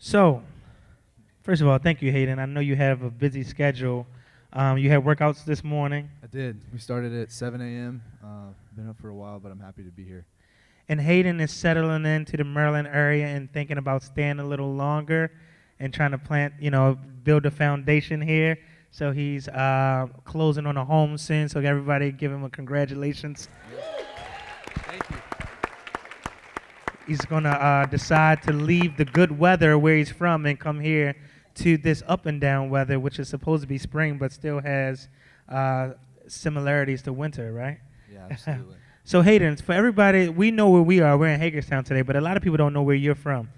So, first of all, thank you, Hayden. I know you have a busy schedule. You had workouts this morning, I did. We started at 7 a.m. Been up for a while, but I'm happy to be here. and Hayden is settling into the Maryland area and thinking about staying a little longer and trying to build a foundation here. So he's closing on a home soon. So everybody give him a congratulations. Thank you. He's going to decide to leave the good weather where he's from and come here to this up and down weather, which is supposed to be spring, but still has similarities to winter, right? Yeah, absolutely. So Hayden, for everybody, we know where we are. We're in Hagerstown today, but a lot of people don't know where you're from.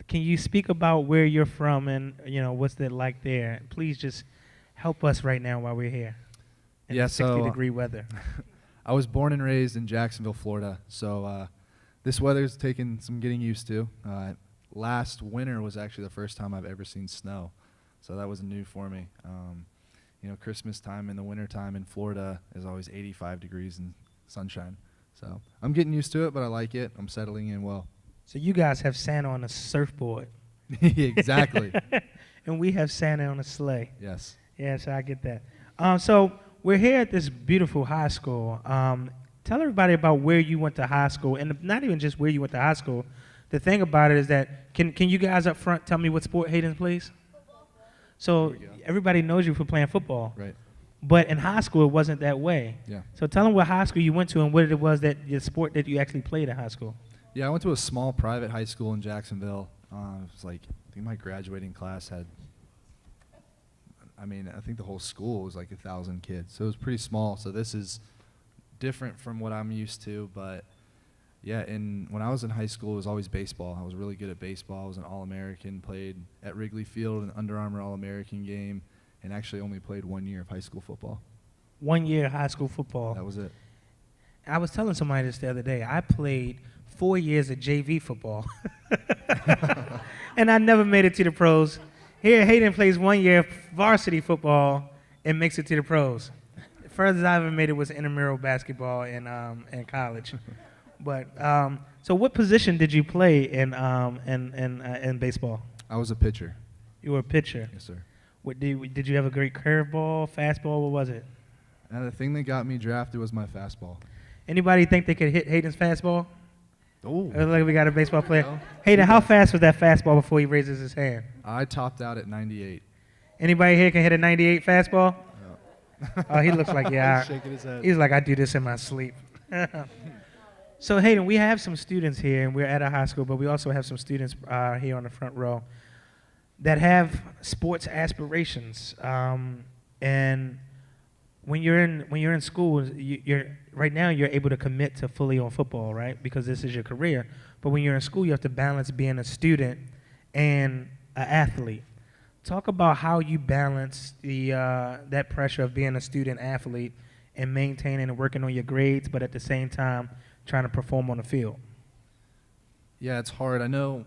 Can you speak about where you're from and what's it like there? Please just help us right now while we're here in Yeah, the so 60-degree weather. I was born and raised in Jacksonville, Florida, so this weather's taken some getting used to. Last winter was actually the first time I've ever seen snow, so that was new for me. Christmas time in the winter time in Florida is always 85 degrees and sunshine. So I'm getting used to it, but I like it. I'm settling in well. So you guys have Santa on a surfboard. Exactly. And we have Santa on a sleigh. Yes. Yeah, so I get that. So we're here at this beautiful high school. Tell everybody about where you went to high school, and not even just where you went to high school. The thing about it is that, can you guys up front tell me what sport Hayden plays? So everybody knows you for playing football. Right. But in high school, it wasn't that way. Yeah. So tell them what high school you went to and what it was that your sport that you actually played in high school. Yeah, I went to a small private high school in Jacksonville. It was like, I think my graduating class had, I think the whole school was like 1,000 kids. So it was pretty small. So this is different from what I'm used to. But yeah, when I was in high school, it was always baseball. I was really good at baseball. I was an All-American, played at Wrigley Field, an Under Armour All-American game, and actually only played 1 year of high school football. 1 year of high school football. That was it. I was telling somebody this the other day. I played 4 years of JV football. And I never made it to the pros. Here, Hayden plays 1 year of varsity football and makes it to the pros. The furthest I ever made it was intramural basketball in college. But so, what position did you play in baseball? I was a pitcher. You were a pitcher. Yes, sir. Did you have a great curveball, fastball? What was it? And the thing that got me drafted was my fastball. Anybody think they could hit Hayden's fastball? Oh. Look like we got a baseball player. No. Hayden, how fast was that fastball before he raises his hand? I topped out at 98. Anybody here can hit a 98 fastball? No. Oh, he looks like, yeah. He's shaking his head. He's like, I do this in my sleep. So, Hayden, we have some students here, and we're at a high school, but we also have some students here on the front row that have sports aspirations. And when you're in school, right now you're able to commit to fully on football, right? Because this is your career. But when you're in school, you have to balance being a student and an athlete. Talk about how you balance that pressure of being a student athlete and maintaining and working on your grades, but at the same time trying to perform on the field. Yeah, it's hard. I know,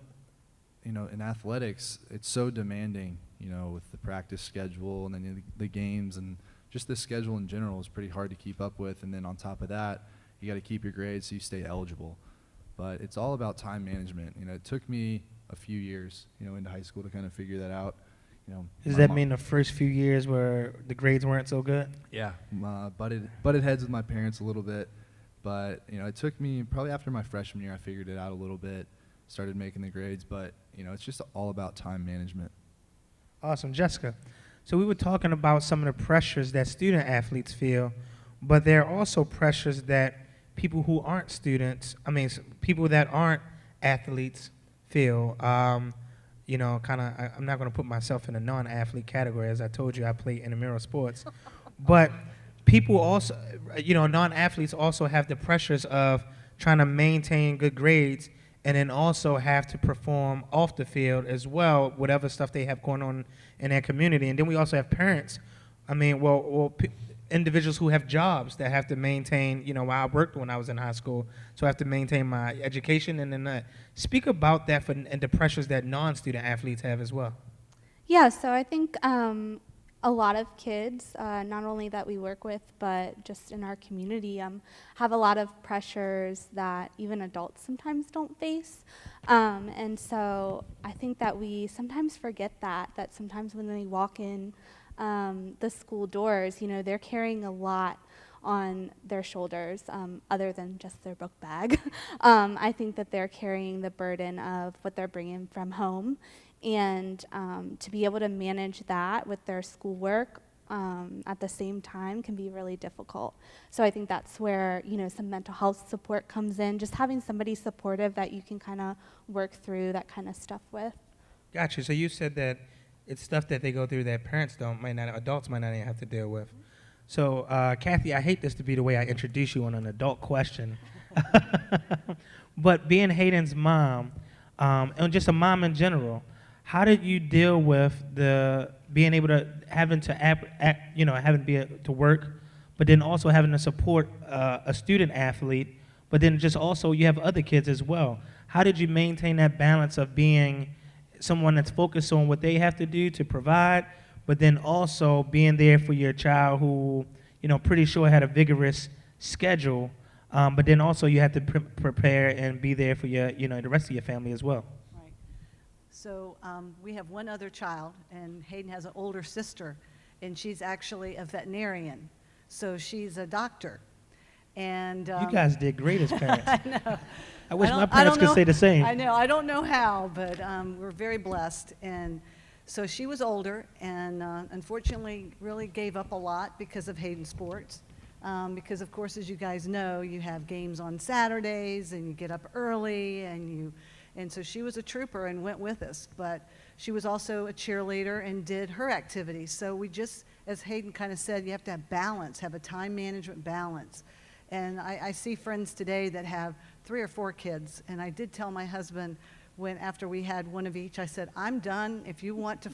in athletics, it's so demanding, with the practice schedule and then the games and just the schedule in general is pretty hard to keep up with. And then on top of that, you got to keep your grades so you stay eligible. But it's all about time management. It took me a few years, into high school to kind of figure that out. Does that mean the first few years where the grades weren't so good? Yeah, butted heads with my parents a little bit. But, it took me probably after my freshman year, I figured it out a little bit, started making the grades. But, it's just all about time management. Awesome. Jessica, so we were talking about some of the pressures that student athletes feel, but there are also pressures that people who aren't people that aren't athletes feel. I'm not going to put myself in a non-athlete category. As I told you, I play intramural sports. But people also, non-athletes also have the pressures of trying to maintain good grades and then also have to perform off the field as well, whatever stuff they have going on in their community. And then we also have parents, individuals who have jobs that have to maintain, I worked when I was in high school, so I have to maintain my education. And then speak about that and the pressures that non-student athletes have as well. Yeah, so I think a lot of kids, not only that we work with, but just in our community, have a lot of pressures that even adults sometimes don't face. And so I think that we sometimes forget that sometimes when they walk in the school doors, you know, they're carrying a lot on their shoulders, other than just their book bag. I think that they're carrying the burden of what they're bringing from home, and to be able to manage that with their schoolwork at the same time can be really difficult. So I think that's where, you know, some mental health support comes in, just having somebody supportive that you can kind of work through that kind of stuff with. Gotcha. So you said that it's stuff that they go through that adults might not even have to deal with. So, Cathy, I hate this to be the way I introduce you on an adult question, but being Hayden's mom, and just a mom in general, how did you deal with being able to having to be to work, but then also having to support a student athlete, but then just also you have other kids as well. How did you maintain that balance of being someone that's focused on what they have to do to provide, but then also being there for your child who, you know, pretty sure had a vigorous schedule, but then also you have to prepare and be there for your, you know, the rest of your family as well. Right. So we have one other child, and Hayden has an older sister, and she's actually a veterinarian. So she's a doctor. And You guys did great as parents. I know. I wish my I parents don't could know- say the same. I know. I don't know how, but we're very blessed. And so she was older, and unfortunately really gave up a lot because of Hayden sports. Because of course, as you guys know, you have games on Saturdays, and you get up early, and so she was a trooper and went with us. But she was also a cheerleader and did her activities. So we just, as Hayden kind of said, you have to have balance, have a time management balance. And I see friends today that have 3 or 4 kids, and I did tell my husband after we had one of each, I said, I'm done. If you want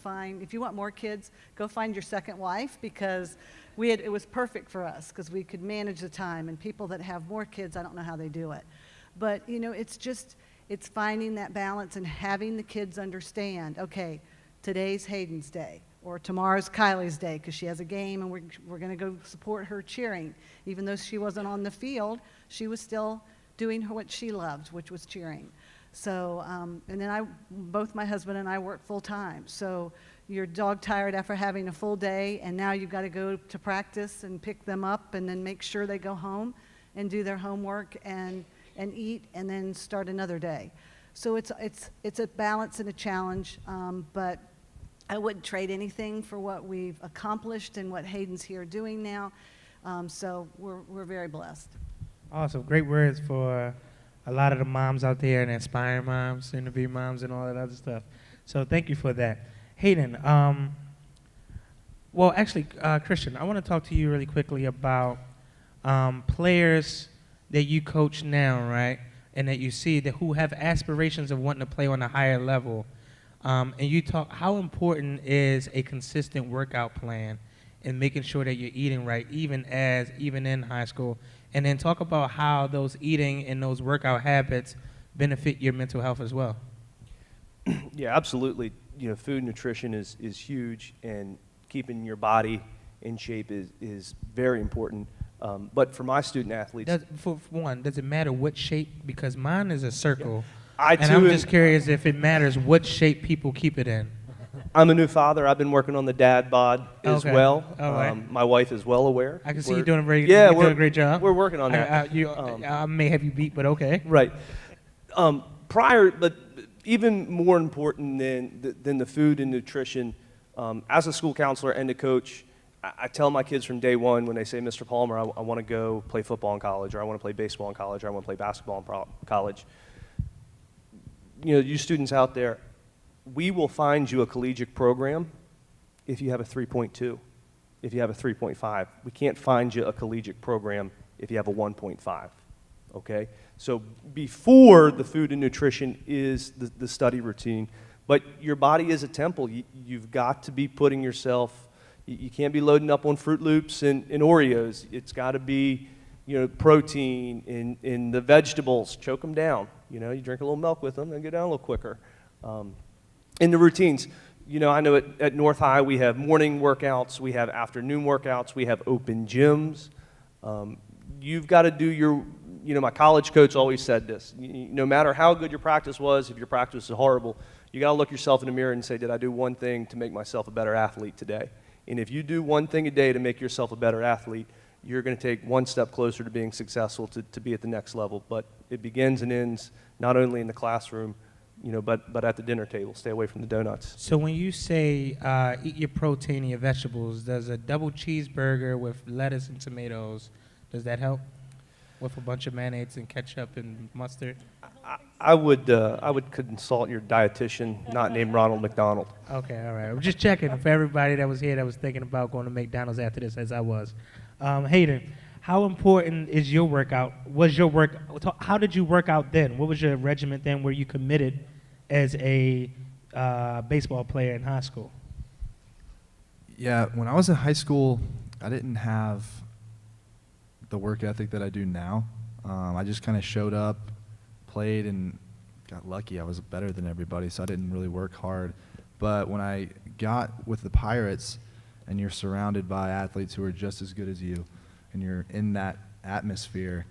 more kids, go find your second wife, because it was perfect for us because we could manage the time. And people that have more kids, I don't know how they do it. But, you know, it's finding that balance and having the kids understand, okay, today's Hayden's day, or tomorrow's Kylie's day because she has a game and we're going to go support her cheering. Even though she wasn't on the field, she was still doing what she loved, which was cheering. So, and then both my husband and I work full time. So you're dog tired after having a full day, and now you've got to go to practice and pick them up and then make sure they go home and do their homework and eat and then start another day. So it's a balance and a challenge, but I wouldn't trade anything for what we've accomplished and what Hayden's here doing now. So we're very blessed. Awesome. Great words for a lot of the moms out there and aspiring moms, soon-to-be moms, and all that other stuff. So thank you for that. Hayden, Christian, I want to talk to you really quickly about players that you coach now, right, and that you see who have aspirations of wanting to play on a higher level. And you talk, how important is a consistent workout plan and making sure that you're eating right, even in high school? And then talk about how those eating and those workout habits benefit your mental health as well. Yeah, absolutely. You know, food nutrition is huge, and keeping your body in shape is very important. But for my student athletes, For one, does it matter what shape? Because mine is a circle, I and too I'm am- just curious if it matters what shape people keep it in. I'm a new father. I've been working on the dad bod as Okay. well. All right. My wife is well aware. I can see We're- you doing yeah, you're doing we're- a great job. We're working on that. I may have you beat, but okay. Right. But even more important than the food and nutrition, as a school counselor and a coach, I tell my kids from day one when they say, Mr. Palmer, I want to go play football in college, or I want to play baseball in college, or I want to play basketball in college. You know, you students out there, we will find you a collegiate program if you have a 3.2, if you have a 3.5. We can't find you a collegiate program if you have a 1.5, okay? So before the food and nutrition is the study routine, but your body is a temple. You've got to be putting yourself, you can't be loading up on Fruit Loops and Oreos. It's got to be, you know, protein in the vegetables, choke them down. You know, you drink a little milk with them and go down a little quicker. In the routines, You know, I know at North High we have morning workouts, we have afternoon workouts, we have open gyms. You've got to do your, you know, my college coach always said this, no matter how good your practice was, if your practice is horrible, you got to look yourself in the mirror and say, did I do one thing to make myself a better athlete today? And if you do one thing a day to make yourself a better athlete, you're going to take one step closer to being successful to be at the next level. But it begins and ends not only in the classroom, you know, but at the dinner table. Stay away from the donuts. So when you say eat your protein and your vegetables, does a double cheeseburger with lettuce and tomatoes, does that help? With a bunch of mayonnaise and ketchup and mustard? I would consult your dietitian, not named Ronald McDonald. Okay, all right. I'm just checking for everybody that was here that was thinking about going to McDonald's after this, as I was. Hayden, how important is your workout? How did you work out then? What was your regimen then? Were you committed as a baseball player in high school? Yeah, when I was in high school, I didn't have the work ethic that I do now. I just kind of showed up, played, and got lucky. I was better than everybody, so I didn't really work hard. But when I got with the Pirates, and you're surrounded by athletes who are just as good as you, and you're in that atmosphere,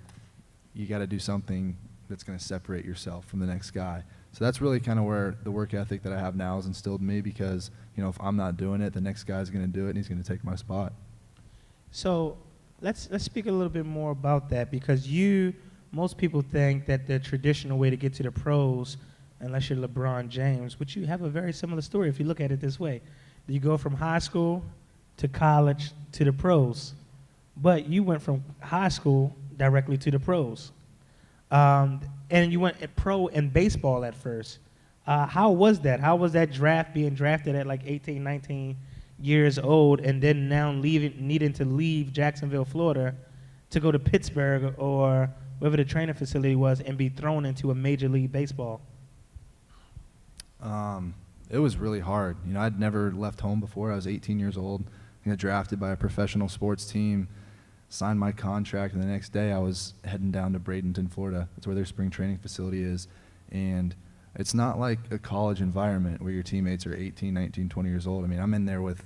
you got to do something that's going to separate yourself from the next guy. So that's really kind of where the work ethic that I have now is instilled in me, because, you know, if I'm not doing it, the next guy's going to do it, and he's going to take my spot. So let's speak a little bit more about that, because most people think that the traditional way to get to the pros, unless you're LeBron James, which you have a very similar story if you look at it this way. You go from high school to college to the pros, but you went from high school directly to the pros. And you went pro in baseball at first. How was that? How was that being drafted at like 18, 19 years old, and then now needing to leave Jacksonville, Florida, to go to Pittsburgh or wherever the training facility was and be thrown into a Major League Baseball? It was really hard. You know, I'd never left home before. I was 18 years old. I got drafted by a professional sports team, signed my contract, and the next day I was heading down to Bradenton, Florida. That's where their spring training facility is. And it's not like a college environment where your teammates are 18, 19, 20 years old. I mean, I'm in there with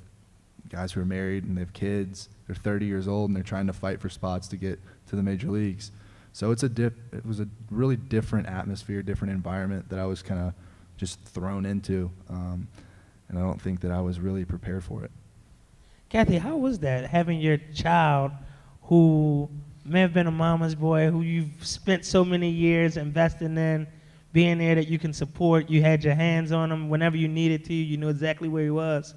guys who are married and they have kids. They're 30 years old and they're trying to fight for spots to get to the major leagues. So it was a really different atmosphere, different environment that I was kind of just thrown into. And I don't think that I was really prepared for it. Cathy, how was that, having your child who may have been a mama's boy, who you've spent so many years investing in, being there that you can support, you had your hands on him whenever you needed to, you knew exactly where he was.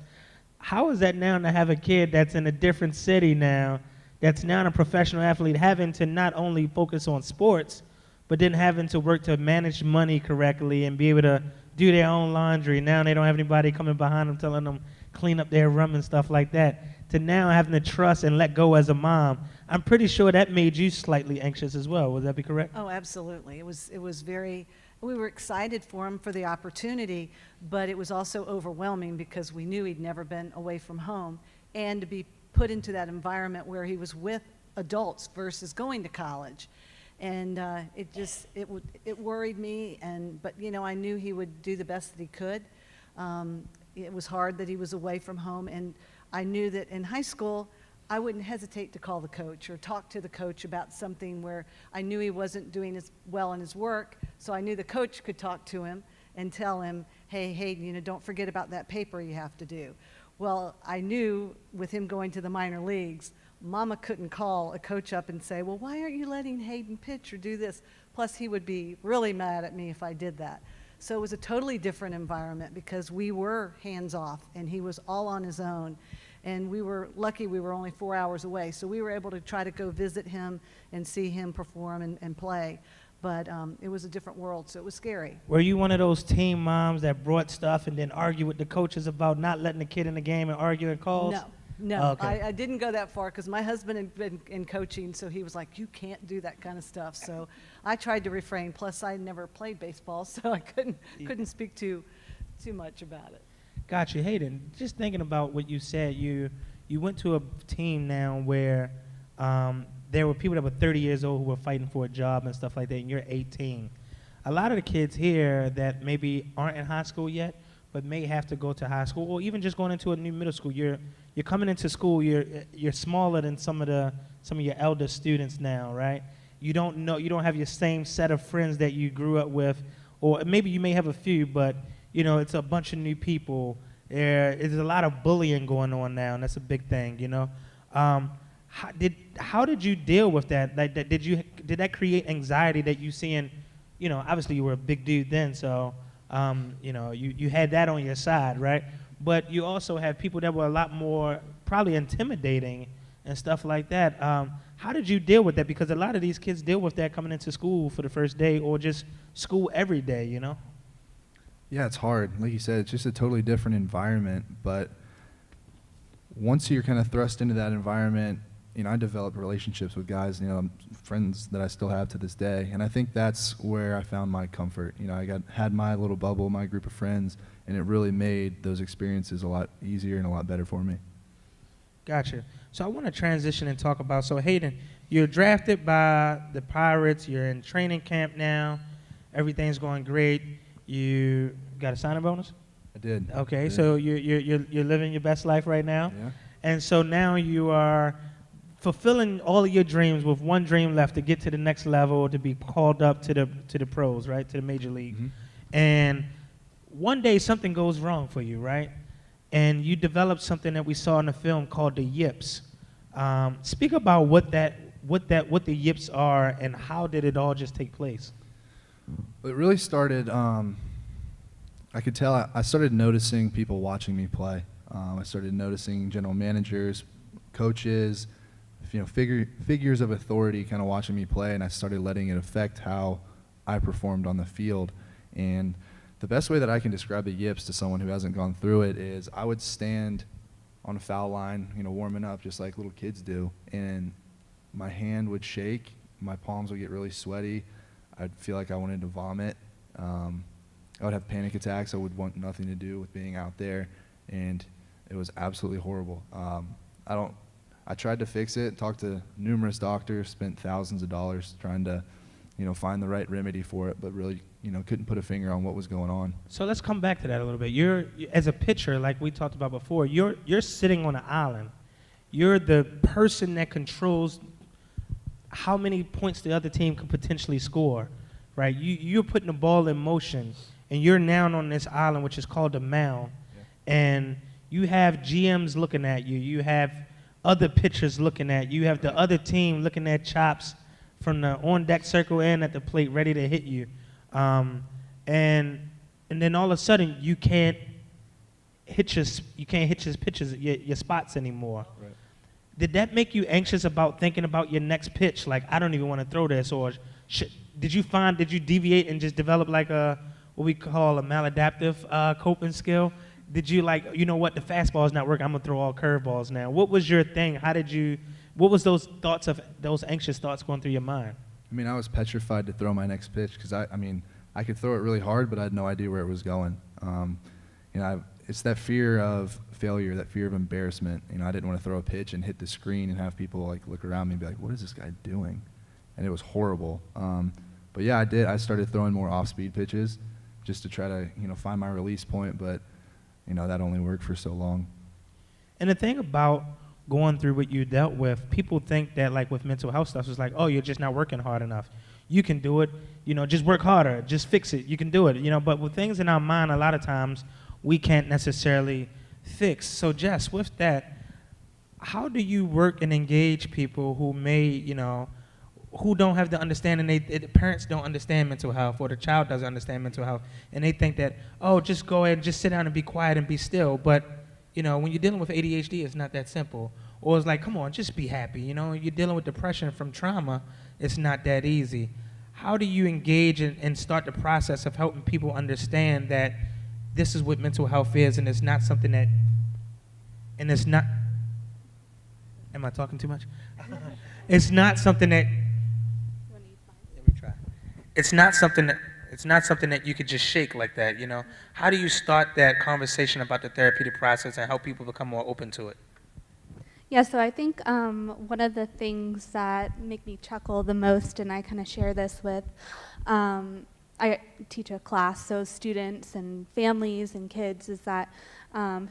How is that now to have a kid that's in a different city now, that's now a professional athlete, having to not only focus on sports, but then having to work to manage money correctly and be able to do their own laundry? Now they don't have anybody coming behind them telling them clean up their room and stuff like that, to now having to trust and let go as a mom. I'm pretty sure that made you slightly anxious as well. Would that be correct? Oh, absolutely. It was very, we were excited for him for the opportunity, but it was also overwhelming because we knew he'd never been away from home, and to be put into that environment where he was with adults versus going to college. And it worried me, but you know, I knew he would do the best that he could. It was hard that he was away from home, and I knew that in high school, I wouldn't hesitate to call the coach or talk to the coach about something where I knew he wasn't doing as well in his work, so I knew the coach could talk to him and tell him, hey, Hayden, you know, don't forget about that paper you have to do. Well, I knew with him going to the minor leagues, Mama couldn't call a coach up and say, well, why aren't you letting Hayden pitch or do this? Plus, he would be really mad at me if I did that. So it was a totally different environment because we were hands-off and he was all on his own. And we were lucky we were only 4 hours away, so we were able to try to go visit him and see him perform and play. But it was a different world, so it was scary. Were you one of those team moms that brought stuff and then argue with the coaches about not letting the kid in the game and arguing calls? No, Okay. I didn't go that far because my husband had been in coaching, so he was like, you can't do that kind of stuff. So I tried to refrain. Plus, I never played baseball, so I couldn't speak too much about it. Gotcha. Hayden, just thinking about what you said, you went to a team now where there were people that were 30 years old who were fighting for a job and stuff like that, and you're 18. A lot of the kids here that maybe aren't in high school yet, but may have to go to high school, or even just going into a new middle school. You're coming into school. You're smaller than some of your elder students now, right? You don't have your same set of friends that you grew up with, or maybe you may have a few, but it's a bunch of new people. There is a lot of bullying going on now, and that's a big thing. How did you deal with that? Like, did that create anxiety that you seeing? Obviously you were a big dude then, so you had that on your side, right? But you also had people that were a lot more probably intimidating and stuff like that. How did you deal with that? Because a lot of these kids deal with that coming into school for the first day, or just school every day. Yeah, it's hard. Like you said, it's just a totally different environment. But once you're kind of thrust into that environment, I developed relationships with guys, friends that I still have to this day. And I think that's where I found my comfort. I had my little bubble, my group of friends, and it really made those experiences a lot easier and a lot better for me. Gotcha. So I want to transition and talk about, so Hayden, you're drafted by the Pirates. You're in training camp now. Everything's going great. You got a signing bonus? I did. Okay, so you're living your best life right now. Yeah. And so now you are fulfilling all of your dreams with one dream left, to get to the next level, to be called up to the pros, right, to the major league. Mm-hmm. And one day something goes wrong for you, right? And you develop something that we saw in the film called the yips. Speak about what the yips are, and how did it all just take place? It really started, I could tell, I started noticing people watching me play. I started noticing general managers, coaches, figures of authority kind of watching me play, and I started letting it affect how I performed on the field. And the best way that I can describe the yips to someone who hasn't gone through it is I would stand on a foul line, warming up just like little kids do, and my hand would shake, my palms would get really sweaty, I'd feel like I wanted to vomit. I would have panic attacks. I would want nothing to do with being out there, and it was absolutely horrible. I tried to fix it, talked to numerous doctors, spent thousands of dollars trying to, find the right remedy for it, but really, couldn't put a finger on what was going on. So let's come back to that a little bit. You're as a pitcher, like we talked about before, you're sitting on an island. You're the person that controls how many points the other team could potentially score, right? You're putting the ball in motion, and you're now on this island, which is called the mound, and you have GMs looking at you. You have other pitchers looking at you. You have the other team looking at chops from the on-deck circle and at the plate, ready to hit you. And then all of a sudden, you can't hit your pitches, your spots anymore. Right. Did that make you anxious about thinking about your next pitch? Like, I don't even want to throw this, or did you deviate and just develop like what we call a maladaptive coping skill? Did you the fastball is not working, I'm gonna throw all curveballs now? What was your thing? What was those anxious thoughts going through your mind? I was petrified to throw my next pitch because I could throw it really hard, but I had no idea where it was going. It's that fear of failure, that fear of embarrassment. I didn't want to throw a pitch and hit the screen and have people look around me and be like, what is this guy doing? And it was horrible. But yeah, I did. I started throwing more off-speed pitches just to try to find my release point, but that only worked for so long. And the thing about going through what you dealt with, people think that with mental health stuff, it's like, oh, you're just not working hard enough. You can do it, just work harder, just fix it, you can do it, but with things in our mind, a lot of times, we can't necessarily fix. So Jess, with that, how do you work and engage people who may, who don't have the understanding, the parents don't understand mental health, or the child doesn't understand mental health, and they think that, oh, just go ahead and just sit down and be quiet and be still, but, when you're dealing with ADHD, it's not that simple. Or it's like, come on, just be happy, you're dealing with depression from trauma, it's not that easy. How do you engage and start the process of helping people understand that this is what mental health is, and it's not something that, am I talking too much? It's not something that, let me try. It's not something that you could just shake like that, How do you start that conversation about the therapeutic process and help people become more open to it? Yeah, so I think one of the things that make me chuckle the most, and I kind of share this with I teach a class, so students and families and kids, is that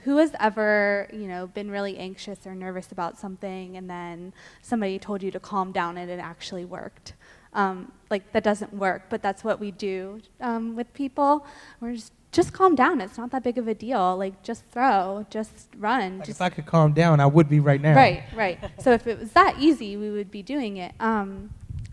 who has ever, been really anxious or nervous about something, and then somebody told you to calm down and it actually worked? Like, that doesn't work, but that's what we do with people. We're just calm down. It's not that big of a deal. Like, just throw, just run. Like, just if I could calm down, I would be right now. Right. So if it was that easy, we would be doing it.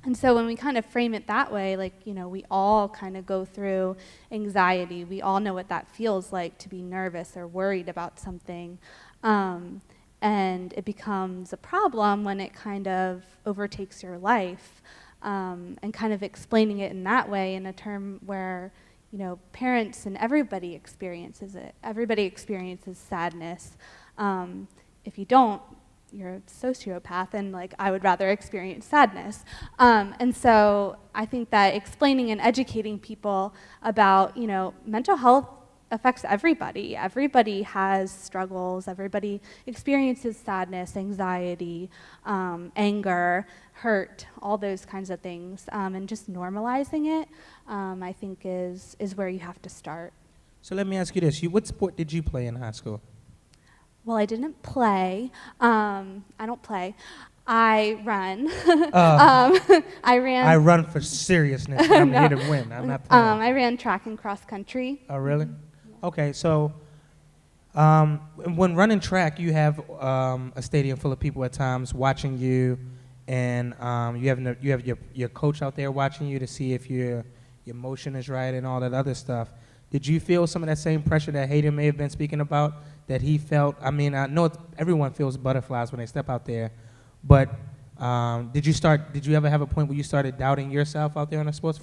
And so when we kind of frame it that way, like, we all kind of go through anxiety. We all know what that feels like to be nervous or worried about something. And it becomes a problem when it kind of overtakes your life. And kind of explaining it in that way, in a term where, parents and everybody experiences it. Everybody experiences sadness. If you don't, you're a sociopath, and like, I would rather experience sadness. And so I think that explaining and educating people about, mental health affects everybody. Everybody has struggles. Everybody experiences sadness, anxiety, anger, hurt, all those kinds of things. And just normalizing it, I think is where you have to start. So let me ask you this. What sport did you play in high school? Well, I didn't play. I don't play. I run. I ran. I run for seriousness. I'm No. here to win. I'm not playing. I ran track and cross country. Oh, really? Okay, so when running track, you have a stadium full of people at times watching you, and you have your coach out there watching you to see if your motion is right and all that other stuff. Did you feel some of that same pressure that Hayden may have been speaking about, that he felt? I mean, I know everyone feels butterflies when they step out there, but did you ever have a point where you started doubting yourself out there on a sports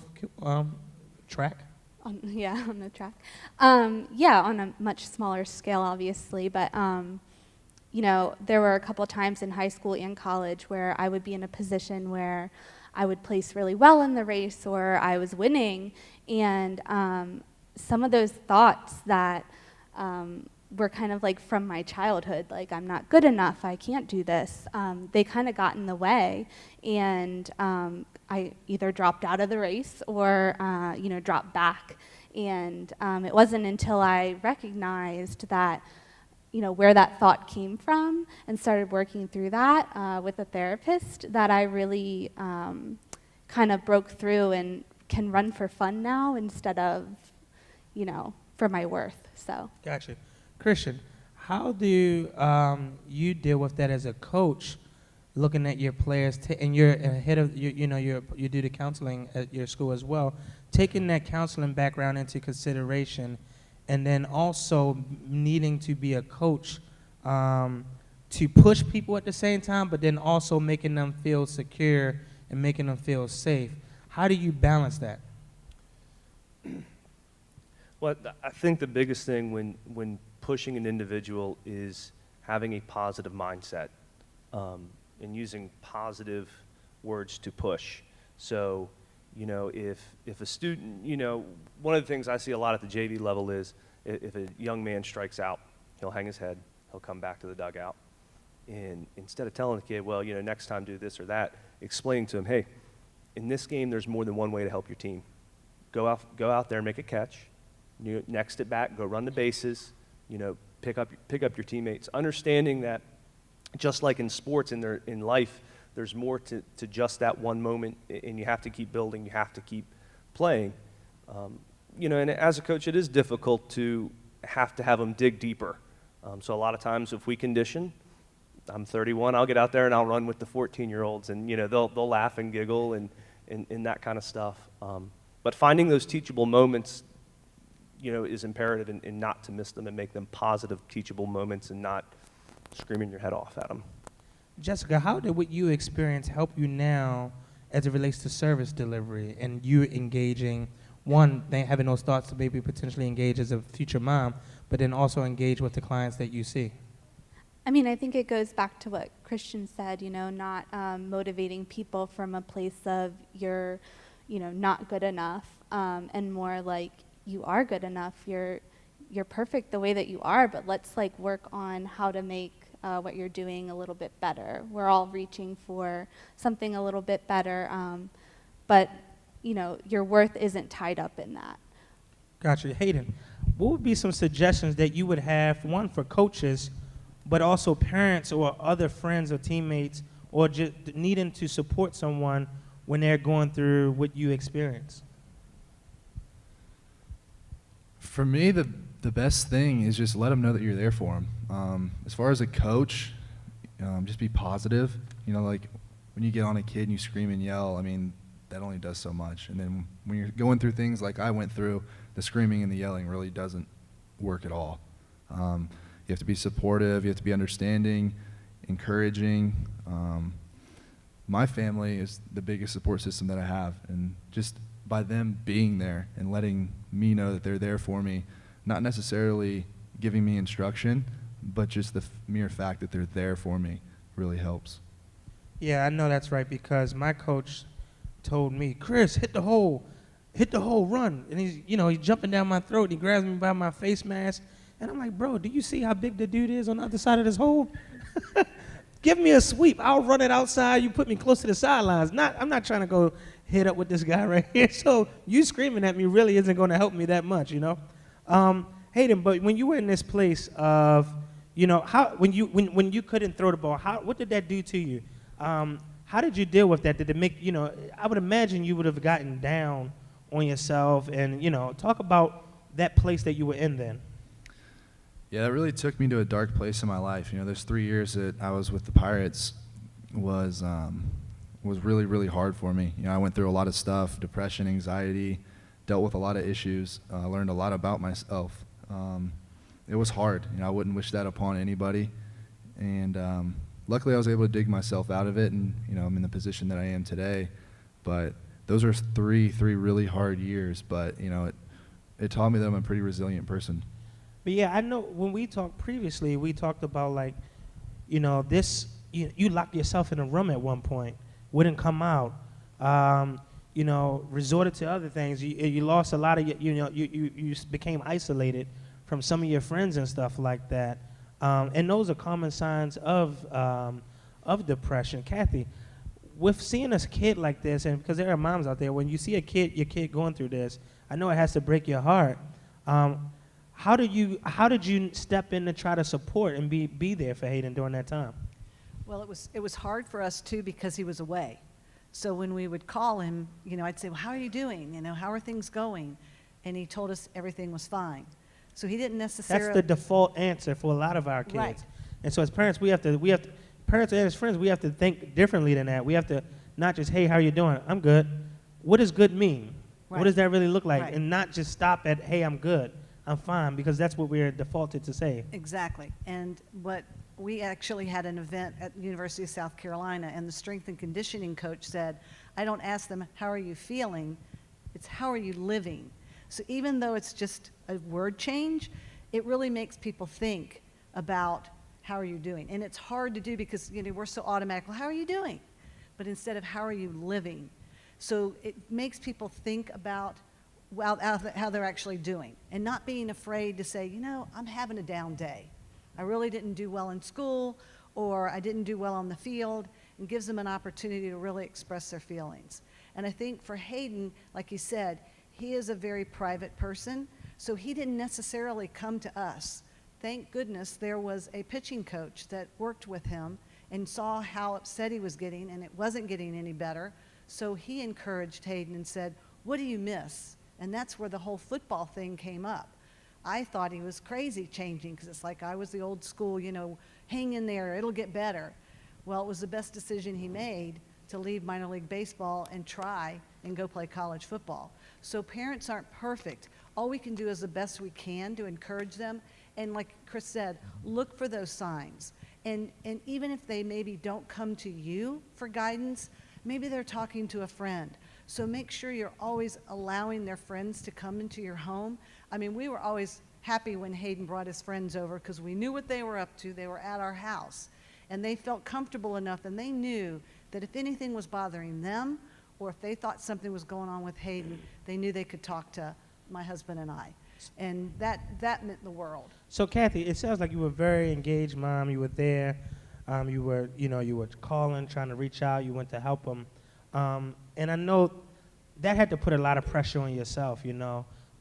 track? On the track. Yeah, on a much smaller scale, obviously, but there were a couple of times in high school and college where I would be in a position where I would place really well in the race, or I was winning, and some of those thoughts that were kind of like from my childhood, like, I'm not good enough, I can't do this, they kind of got in the way, and I either dropped out of the race or dropped back. And it wasn't until I recognized that, where that thought came from, and started working through that with a therapist, that I really kind of broke through and can run for fun now instead of, for my worth. So. Gotcha. Christian, how do you deal with that as a coach, looking at your players, and you're ahead of you do the counseling at your school as well, taking that counseling background into consideration, and then also needing to be a coach to push people at the same time, but then also making them feel secure and making them feel safe. How do you balance that? Well, I think the biggest thing when pushing an individual is having a positive mindset. And using positive words to push. So, if a student, one of the things I see a lot at the JV level is if a young man strikes out, he'll hang his head, he'll come back to the dugout. And instead of telling the kid, well, next time do this or that, explaining to him, hey, in this game, there's more than one way to help your team. Go out there and make a catch. Next it back, go run the bases, pick up your teammates. Understanding that just like in sports, in life, there's more to just that one moment, and you have to keep building, you have to keep playing. And as a coach, it is difficult to have them dig deeper. So a lot of times if we condition, I'm 31, I'll get out there and I'll run with the 14-year-olds, and they'll laugh and giggle and that kind of stuff. But finding those teachable moments, is imperative, and not to miss them and make them positive, teachable moments, and not screaming your head off at them. Jessica, how did what you experience help you now as it relates to service delivery and you engaging, having those thoughts to maybe potentially engage as a future mom, but then also engage with the clients that you see? I mean, I think it goes back to what Christian said, not motivating people from a place of you're, not good enough, and more like you are good enough, you're perfect the way that you are, but let's work on how to make what you're doing a little bit better. We're all reaching for something a little bit better, but your worth isn't tied up in that. Gotcha. Hayden, what would be some suggestions that you would have, one, for coaches, but also parents or other friends or teammates, or just needing to support someone when they're going through what you experience? For me, the best thing is just let them know that you're there for them. As far as a coach, just be positive. Like when you get on a kid and you scream and yell, I mean, that only does so much. And then when you're going through things like I went through, the screaming and the yelling really doesn't work at all. You have to be supportive. You have to be understanding, encouraging. My family is the biggest support system that I have, and just by them being there and letting me know that they're there for me, not necessarily giving me instruction, but just the mere fact that they're there for me really helps. Yeah, I know that's right, because my coach told me, Chris, hit the hole, run. And he's jumping down my throat, and he grabs me by my face mask. And I'm like, bro, do you see how big the dude is on the other side of this hole? Give me a sweep. I'll run it outside. You put me close to the sidelines. I'm not trying to go hit up with this guy right here. So you screaming at me really isn't going to help me that much, Hayden, but when you were in this place of, when you couldn't throw the ball, what did that do to you? How did you deal with that? Did it make, I would imagine you would have gotten down on yourself, and, talk about that place that you were in then. Yeah, that really took me to a dark place in my life. Those 3 years that I was with the Pirates was really, really hard for me. I went through a lot of stuff, depression, anxiety, dealt with a lot of issues, learned a lot about myself. It was hard. I wouldn't wish that upon anybody. And luckily I was able to dig myself out of it, and I'm in the position that I am today. But those are three really hard years, but it taught me that I'm a pretty resilient person. But yeah, I know when we talked previously, we talked about you locked yourself in a room at one point, wouldn't come out, resorted to other things. You lost a lot of you became isolated from some of your friends and stuff like that. And those are common signs of depression. Cathy, with seeing a kid like this, and because there are moms out there, when you see your kid going through this, I know it has to break your heart. How did you step in to try to support and be there for Hayden during that time? Well, it was hard for us too, because he was away. So when we would call him, I'd say, well, how are you doing? How are things going? And he told us everything was fine. So he didn't necessarily. That's the default answer for a lot of our kids. Right. And so as parents, parents and as friends, we have to think differently than that. We have to not just, hey, how are you doing? I'm good. What does good mean? Right. What does that really look like? Right. And not just stop at, hey, I'm good, I'm fine, because that's what we're defaulted to say. Exactly. And we actually had an event at the University of South Carolina, and the strength and conditioning coach said, I don't ask them, how are you feeling? It's how are you living? So even though it's just a word change, it really makes people think about how are you doing. And it's hard to do because we're so automatic, well, how are you doing? But instead of how are you living? So it makes people think about how they're actually doing, and not being afraid to say, I'm having a down day. I really didn't do well in school, or I didn't do well on the field, and gives them an opportunity to really express their feelings. And I think for Hayden, like you said, he is a very private person, so he didn't necessarily come to us. Thank goodness there was a pitching coach that worked with him and saw how upset he was getting, and it wasn't getting any better. So he encouraged Hayden and said, what do you miss? And that's where the whole football thing came up. I thought he was crazy changing, because it's like I was the old school, hang in there, it'll get better. Well, it was the best decision he made to leave minor league baseball and try and go play college football. So parents aren't perfect. All we can do is the best we can to encourage them. And like Chris said, look for those signs. And even if they maybe don't come to you for guidance, maybe they're talking to a friend. So make sure you're always allowing their friends to come into your home. I mean, we were always happy when Hayden brought his friends over, because we knew what they were up to. They were at our house, and they felt comfortable enough, and they knew that if anything was bothering them, or if they thought something was going on with Hayden, they knew they could talk to my husband and I. And that meant the world. So Cathy, it sounds like you were a very engaged mom. You were there. You were calling, trying to reach out. You went to help them. And I know that had to put a lot of pressure on yourself,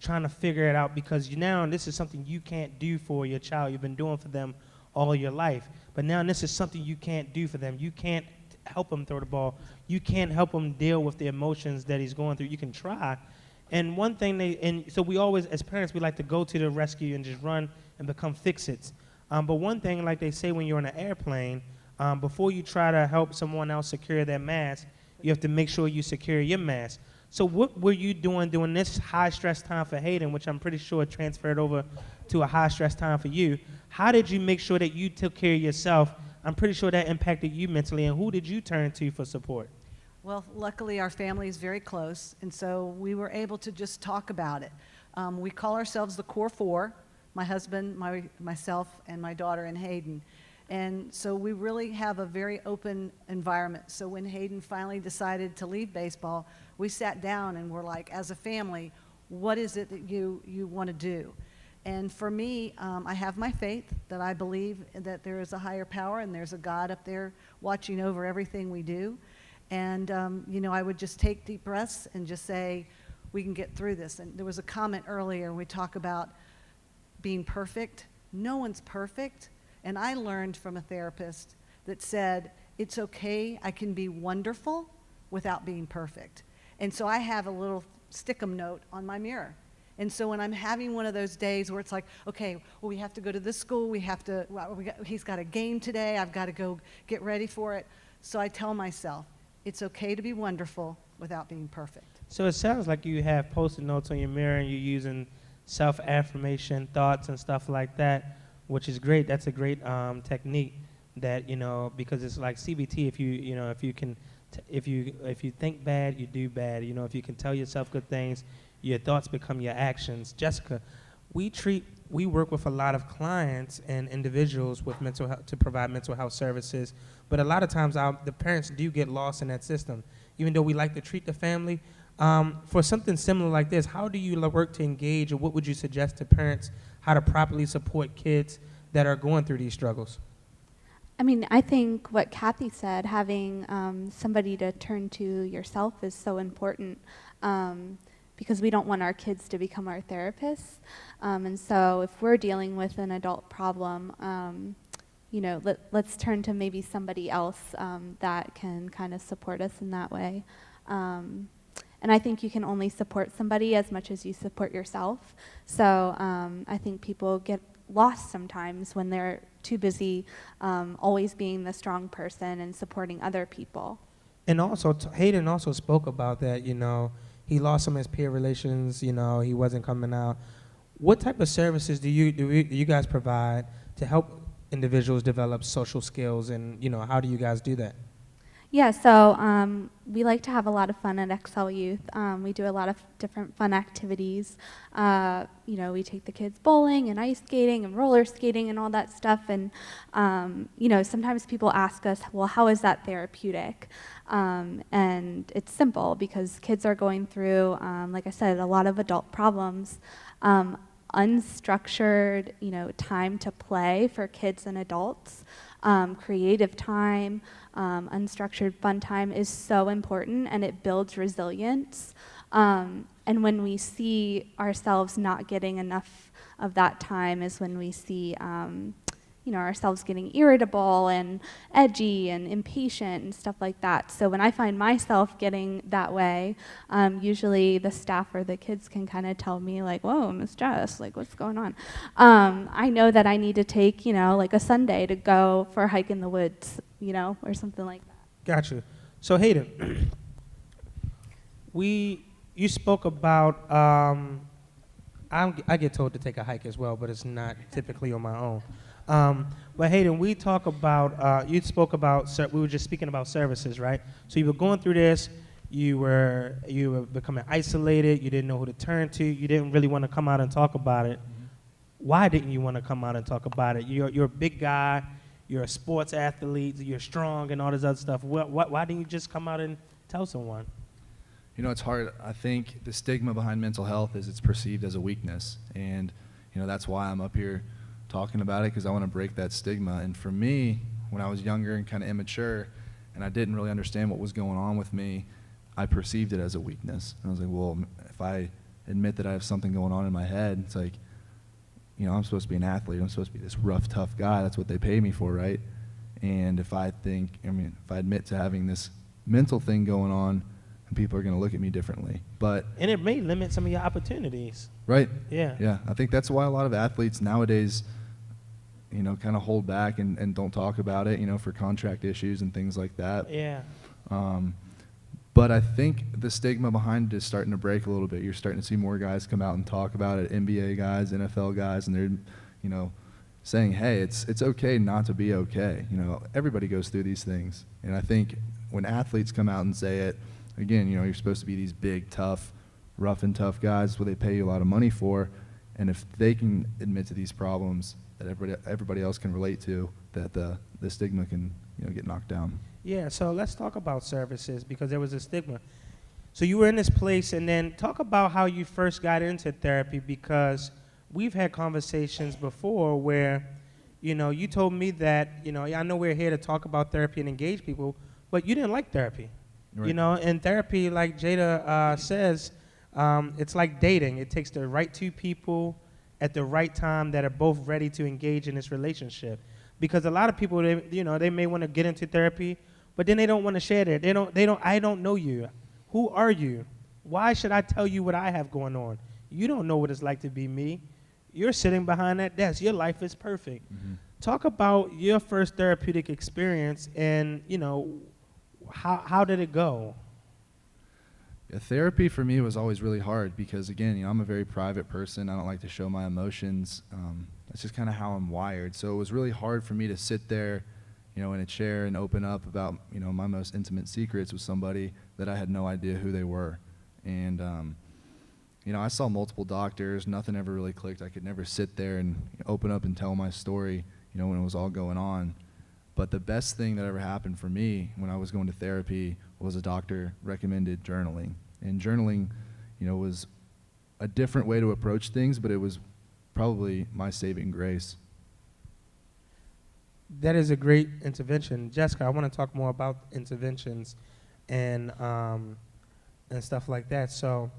trying to figure it out, because now this is something you can't do for your child. You've been doing for them all your life, but now this is something you can't do for them. You can't help him throw the ball. You can't help him deal with the emotions that he's going through. You can try. And one thing so we always, as parents, we like to go to the rescue and just run and become fix-its. But one thing, like they say when you're on an airplane, before you try to help someone else secure their mask, you have to make sure you secure your mask. So what were you doing during this high-stress time for Hayden, which I'm pretty sure transferred over to a high-stress time for you? How did you make sure that you took care of yourself? I'm pretty sure that impacted you mentally, and who did you turn to for support? Well, luckily our family is very close, and so we were able to just talk about it. We call ourselves the Core Four, my husband, myself, and my daughter, and Hayden. And so we really have a very open environment. So when Hayden finally decided to leave baseball, we sat down and were like, as a family, what is it that you want to do? And for me, I have my faith that I believe that there is a higher power and there's a God up there watching over everything we do. And, I would just take deep breaths and just say, we can get through this. And there was a comment earlier, we talk about being perfect. No one's perfect. And I learned from a therapist that said, it's okay, I can be wonderful without being perfect. And so I have a little stick-em note on my mirror. And so when I'm having one of those days where it's like, okay, well, we have to go to this school, he's got a game today, I've got to go get ready for it. So I tell myself, it's okay to be wonderful without being perfect. So it sounds like you have Post-it notes on your mirror and you're using self-affirmation thoughts and stuff like that, which is great. That's a great technique that, because it's like CBT, if you think bad, you do bad. If you can tell yourself good things, your thoughts become your actions. Jessica, we work with a lot of clients and individuals with mental health to provide mental health services, but a lot of times the parents do get lost in that system. Even though we like to treat the family, for something similar like this, how do you work to engage, or what would you suggest to parents how to properly support kids that are going through these struggles? I think what Cathy said, having somebody to turn to yourself is so important. Because we don't want our kids to become our therapists. And so if we're dealing with an adult problem, let's turn to maybe somebody else that can kind of support us in that way. And I think you can only support somebody as much as you support yourself. So I think people get lost sometimes when they're too busy always being the strong person and supporting other people. And also, Hayden also spoke about that, he lost some of his peer relations, he wasn't coming out. What type of services do you guys provide to help individuals develop social skills, and how do you guys do that? Yeah, so we like to have a lot of fun at Excel Youth. We do a lot of different fun activities. We take the kids bowling and ice skating and roller skating and all that stuff. And, sometimes people ask us, well, how is that therapeutic? And it's simple, because kids are going through, like I said, a lot of adult problems. Unstructured, time to play for kids and adults, creative time, unstructured fun time is so important, and it builds resilience. And when we see ourselves not getting enough of that time is when we see ourselves getting irritable and edgy and impatient and stuff like that. So when I find myself getting that way, usually the staff or the kids can kind of tell me, like, whoa, Miss Jess, like, what's going on? I know that I need to take, like a Sunday to go for a hike in the woods, or something like that. Gotcha. So Hayden, you spoke about, I get told to take a hike as well, but it's not typically on my own. But Hayden, we talk about, you spoke about, we were just speaking about services, right? So you were going through this, you were becoming isolated, you didn't know who to turn to, you didn't really want to come out and talk about it. Mm-hmm. Why didn't you want to come out and talk about it? You're a big guy, you're a sports athlete, you're strong and all this other stuff. Why didn't you just come out and tell someone? It's hard. I think the stigma behind mental health is it's perceived as a weakness, and that's why I'm up here talking about it, because I want to break that stigma. And for me, when I was younger and kind of immature and I didn't really understand what was going on with me, I perceived it as a weakness. And I was like, well, if I admit that I have something going on in my head, it's like, you know, I'm supposed to be an athlete. I'm supposed to be this rough, tough guy. That's what they pay me for, right? And if I admit to having this mental thing going on, and people are going to look at me differently. But And it may limit some of your opportunities. right. Yeah. Yeah. I think that's why a lot of athletes nowadays, you know, kind of hold back and don't talk about it, you know, for contract issues and things like that. Yeah. But I think the stigma behind it is starting to break a little bit. You're starting to see more guys come out and talk about it, NBA guys, NFL guys, and they're, you know, saying, hey, it's okay not to be okay. You know, everybody goes through these things. And I think when athletes come out and say it, again, you know, you're supposed to be these big, tough, rough and tough guys. That's what they pay you a lot of money for. And if they can admit to these problems that everybody else can relate to, that the stigma can, you know, get knocked down. Yeah, so let's talk about services because there was a stigma. So you were in this place, and then talk about how you first got into therapy, because we've had conversations before where, you know, you told me that, you know, I know we're here to talk about therapy and engage people, but you didn't like therapy. Right. You know, and therapy, like Jada says, it's like dating. It takes the right two people at the right time that are both ready to engage in this relationship. Because a lot of people, they may want to get into therapy, but then they don't want to share it. I don't know you. Who are you? Why should I tell you what I have going on? You don't know what it's like to be me. You're sitting behind that desk. Your life is perfect. Mm-hmm. Talk about your first therapeutic experience and, you know, how did it go? Yeah, therapy for me was always really hard because, again, you know, I'm a very private person. I don't like to show my emotions. That's just kind of how I'm wired. So it was really hard for me to sit there, you know, in a chair and open up about, you know, my most intimate secrets with somebody that I had no idea who they were. And, you know, I saw multiple doctors. Nothing ever really clicked. I could never sit there and open up and tell my story, you know, when it was all going on. But the best thing that ever happened for me when I was going to therapy was a doctor recommended journaling. And journaling, you know, was a different way to approach things, but it was probably my saving grace. That is a great intervention. Jessica, I want to talk more about interventions and stuff like that. So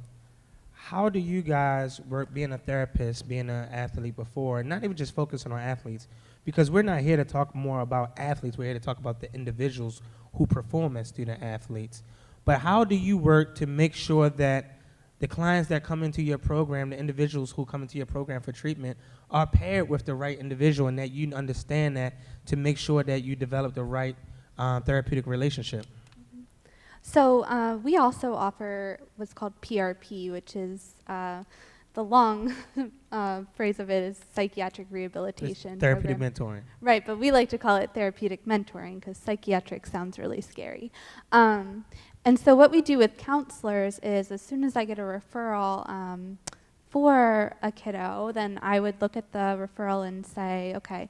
how do you guys work being a therapist, being an athlete before, and not even just focusing on athletes? Because we're not here to talk more about athletes. We're here to talk about the individuals who perform as student athletes. But how do you work to make sure that the clients that come into your program, the individuals who come into your program for treatment, are paired with the right individual, and that you understand that to make sure that you develop the right therapeutic relationship? So we also offer what's called PRP, which is the long phrase of it is psychiatric rehabilitation. Therapeutic program. mentoring. Right, but we like to call it therapeutic mentoring because psychiatric sounds really scary. And so what we do with counselors is as soon as I get a referral for a kiddo, then I would look at the referral and say, okay,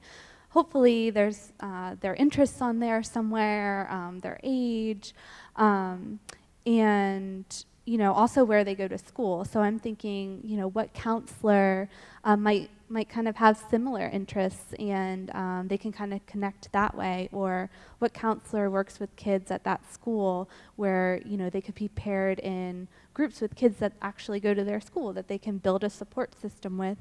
hopefully there's their interests on there somewhere, their age, and you know, also where they go to school. So I'm thinking, you know, what counselor might kind of have similar interests, and they can kind of connect that way, or what counselor works with kids at that school where, you know, they could be paired in groups with kids that actually go to their school that they can build a support system with.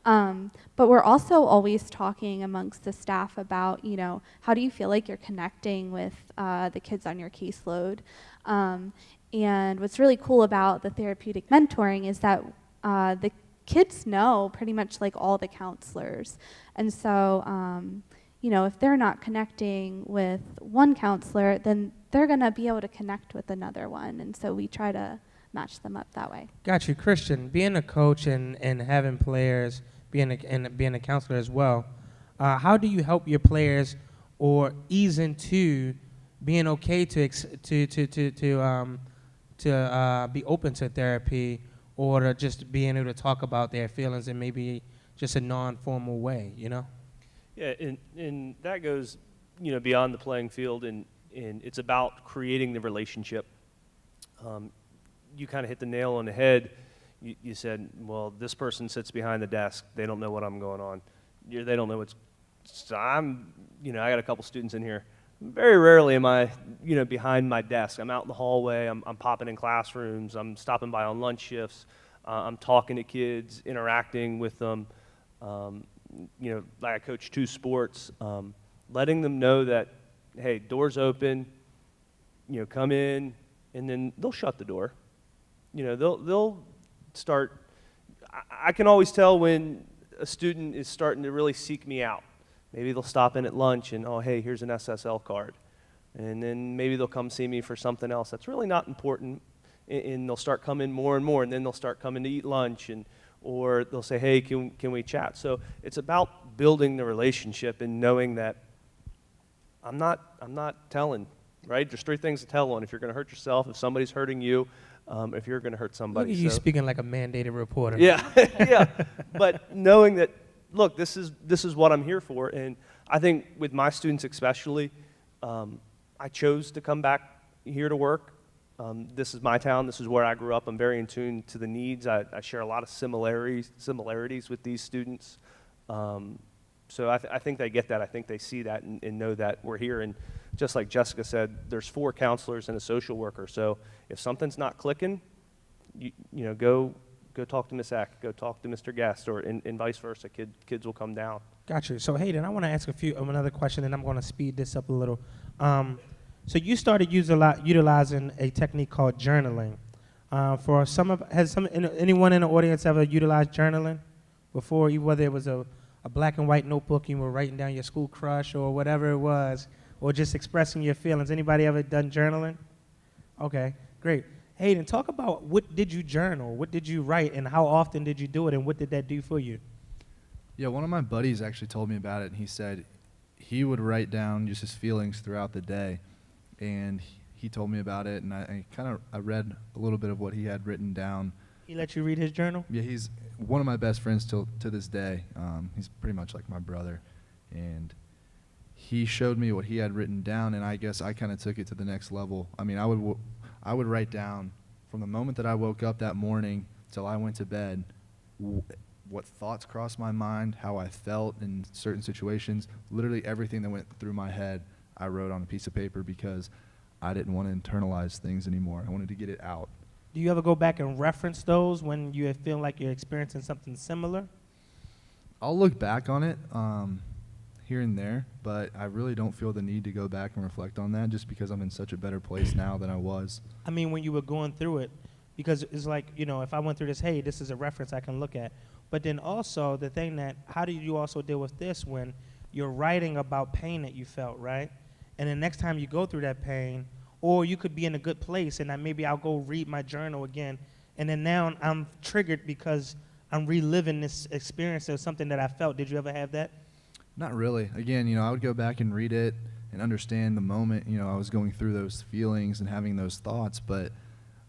But we're also always talking amongst the staff about, you know, how do you feel like you're connecting with the kids on your caseload? And what's really cool about the therapeutic mentoring is that the kids know pretty much like all the counselors. And so, you know, if they're not connecting with one counselor, then they're going to be able to connect with another one. And so we try to match them up that way. Got you. Christian, being a coach and having players, being a counselor as well, how do you help your players or ease into being okay to be open to therapy, or to just being able to talk about their feelings in maybe just a non-formal way, you know? Yeah, and that goes, you know, beyond the playing field, and it's about creating the relationship. You kind of hit the nail on the head. You said, well, this person sits behind the desk. They don't know what I'm going on. They don't know what's. So I got a couple students in here. very rarely am I, behind my desk. I'm out in the hallway. I'm popping in classrooms. I'm stopping by on lunch shifts. I'm talking to kids, interacting with them. Like I coach 2 sports, letting them know that, hey, door's open. Come in, and then they'll shut the door. They'll start. I can always tell when a student is starting to really seek me out. Maybe they'll stop in at lunch and, oh, hey, here's an SSL card. And then maybe they'll come see me for something else that's really not important, and they'll start coming more and more, and then they'll start coming to eat lunch, or they'll say, hey, can we chat? So it's about building the relationship and knowing that I'm not telling, right? There's 3 things to tell on: if you're going to hurt yourself, if somebody's hurting you, if you're going to hurt somebody. Look at you So- speaking like a mandated reporter. Yeah, yeah. But knowing that, look, this is what I'm here for, and I think with my students especially, I chose to come back here to work. This is my town. This is where I grew up. I'm very in tune to the needs. I share a lot of similarities with these students. So I think they get that. I think they see that and know that we're here. And just like Jessica said, there's 4 counselors and a social worker. So if something's not clicking, go talk to Miss Eck, go talk to Mr. Guest, or and vice versa. Kids will come down. Gotcha. So Hayden, I want to ask another question, and I'm going to speed this up a little. So you started utilizing a technique called journaling. Anyone in the audience ever utilized journaling before, whether it was a black and white notebook, you were writing down your school crush or whatever it was, or just expressing your feelings? Anybody ever done journaling? Okay, great. Hayden, talk about what did you journal? What did you write, and how often did you do it, and what did that do for you? Yeah, one of my buddies actually told me about it, and he said he would write down just his feelings throughout the day, and he told me about it, and I read a little bit of what he had written down. He let you read his journal? Yeah, he's one of my best friends to this day. He's pretty much like my brother, and he showed me what he had written down, and I guess I kind of took it to the next level. I mean, I would write down from the moment that I woke up that morning till I went to bed, what thoughts crossed my mind, how I felt in certain situations. Literally everything that went through my head, I wrote on a piece of paper because I didn't want to internalize things anymore. I wanted to get it out. Do you ever go back and reference those when you feel like you're experiencing something similar? I'll look back on it here and there, but I really don't feel the need to go back and reflect on that just because I'm in such a better place now than I was. I mean, when you were going through it, because it's like, if I went through this, hey, this is a reference I can look at. But then also the thing that, how do you also deal with this when you're writing about pain that you felt, right? And the next time you go through that pain, or you could be in a good place and maybe I'll go read my journal again, and then now I'm triggered because I'm reliving this experience of something that I felt. Did you ever have that? Not really. Again, I would go back and read it and understand the moment, I was going through those feelings and having those thoughts, but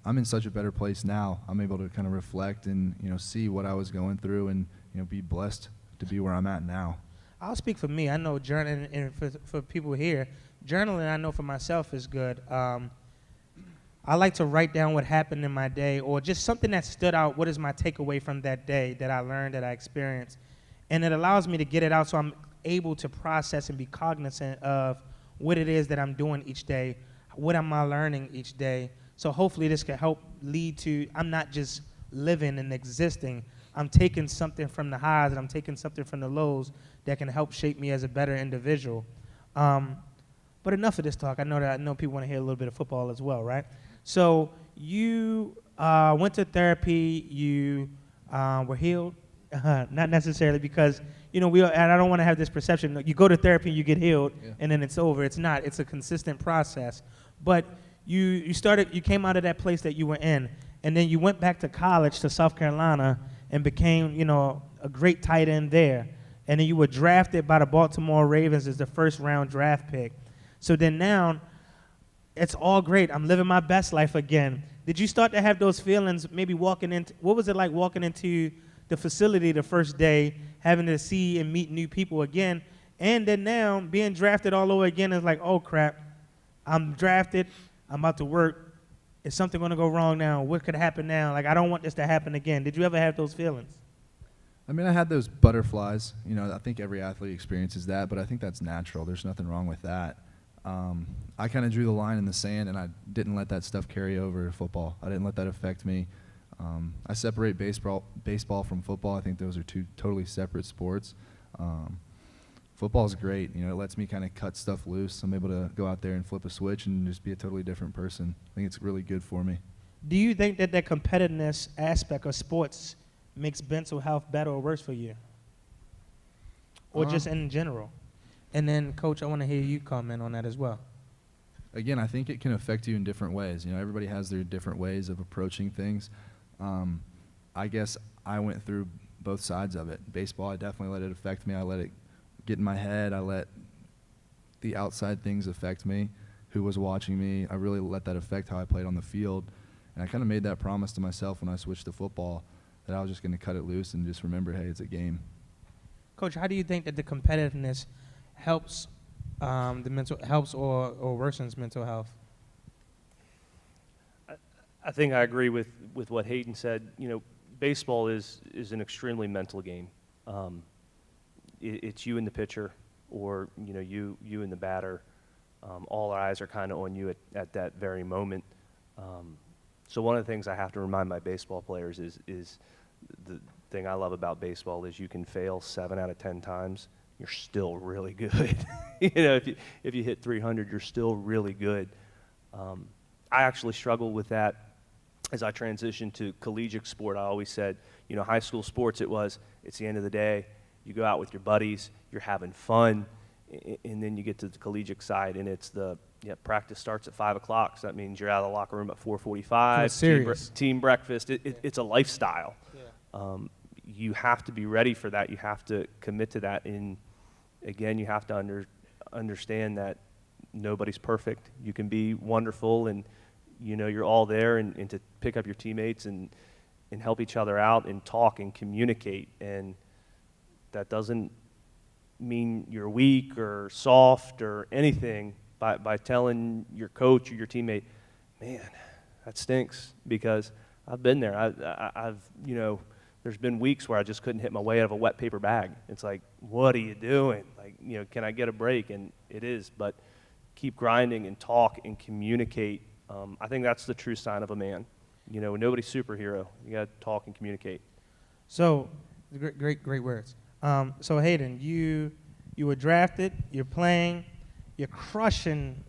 I'm in such a better place now. I'm able to kind of reflect and, see what I was going through and, be blessed to be where I'm at now. I'll speak for me. I know journaling, and for people here, journaling I know for myself is good. I like to write down what happened in my day or just something that stood out. What is my takeaway from that day that I learned, that I experienced? And it allows me to get it out so I'm able to process and be cognizant of what it is that I'm doing each day. What am I learning each day? So hopefully this can help lead to, I'm not just living and existing. I'm taking something from the highs and I'm taking something from the lows that can help shape me as a better individual. But enough of this talk. I know people want to hear a little bit of football as well, right? So you went to therapy. You were healed. Not necessarily because, and I don't want to have this perception. You go to therapy, you get healed, and then it's over. It's not. It's a consistent process. But you came out of that place that you were in, and then you went back to college to South Carolina and became, a great tight end there. And then you were drafted by the Baltimore Ravens as the first-round draft pick. So then now, it's all great. I'm living my best life again. Did you start to have those feelings maybe what was it like walking into the facility the first day, having to see and meet new people again, and then now being drafted all over again is like, oh crap, I'm drafted, I'm about to work, is something going to go wrong now? What could happen now? Like, I don't want this to happen again. Did you ever have those feelings? I mean, I had those butterflies. I think every athlete experiences that, but I think that's natural. There's nothing wrong with that. I kind of drew the line in the sand, and I didn't let that stuff carry over to football. I didn't let that affect me. I separate baseball from football. I think those are two totally separate sports. Football is great. You know, it lets me kind of cut stuff loose. I'm able to go out there and flip a switch and just be a totally different person. I think it's really good for me. Do you think that that competitiveness aspect of sports makes mental health better or worse for you? Or just in general? And then, Coach, I want to hear you comment on that as well. Again, I think it can affect you in different ways. You know, everybody has their different ways of approaching things. I guess I went through both sides of it. Baseball, I definitely let it affect me. I let it get in my head. I let the outside things affect me, who was watching me. I really let that affect how I played on the field. And I kind of made that promise to myself when I switched to football that I was just going to cut it loose and just remember, hey, it's a game. Coach, how do you think that the competitiveness helps or worsens mental health? I think I agree with what Hayden said. You know, baseball is an extremely mental game. It's you and the pitcher, or you know, you and the batter. All eyes are kind of on you at that very moment. So one of the things I have to remind my baseball players is the thing I love about baseball is you can fail 7 out of 10 times, you're still really good. You know, if you hit 300, you're still really good. I actually struggle with that as I transitioned to collegiate sport. I always said, you know, high school sports, it's the end of the day. You go out with your buddies, you're having fun, and then you get to the collegiate side, and it's practice starts at 5 o'clock, so that means you're out of the locker room at 4:45. Serious. Team breakfast. It's a lifestyle. Yeah. You have to be ready for that. You have to commit to that. And again, you have to understand that nobody's perfect. You can be wonderful, and you know you're all there, and to pick up your teammates and help each other out and talk and communicate. And that doesn't mean you're weak or soft or anything by telling your coach or your teammate, man, that stinks, because I've been there. I've you know, there's been weeks where I just couldn't hit my way out of a wet paper bag. It's like, what are you doing? Like, you know, can I get a break? And it is, but keep grinding and talk and communicate. I think that's the true sign of a man. You know, nobody's superhero. You got to talk and communicate. So, great words. So Hayden, you were drafted, you're playing, you're crushing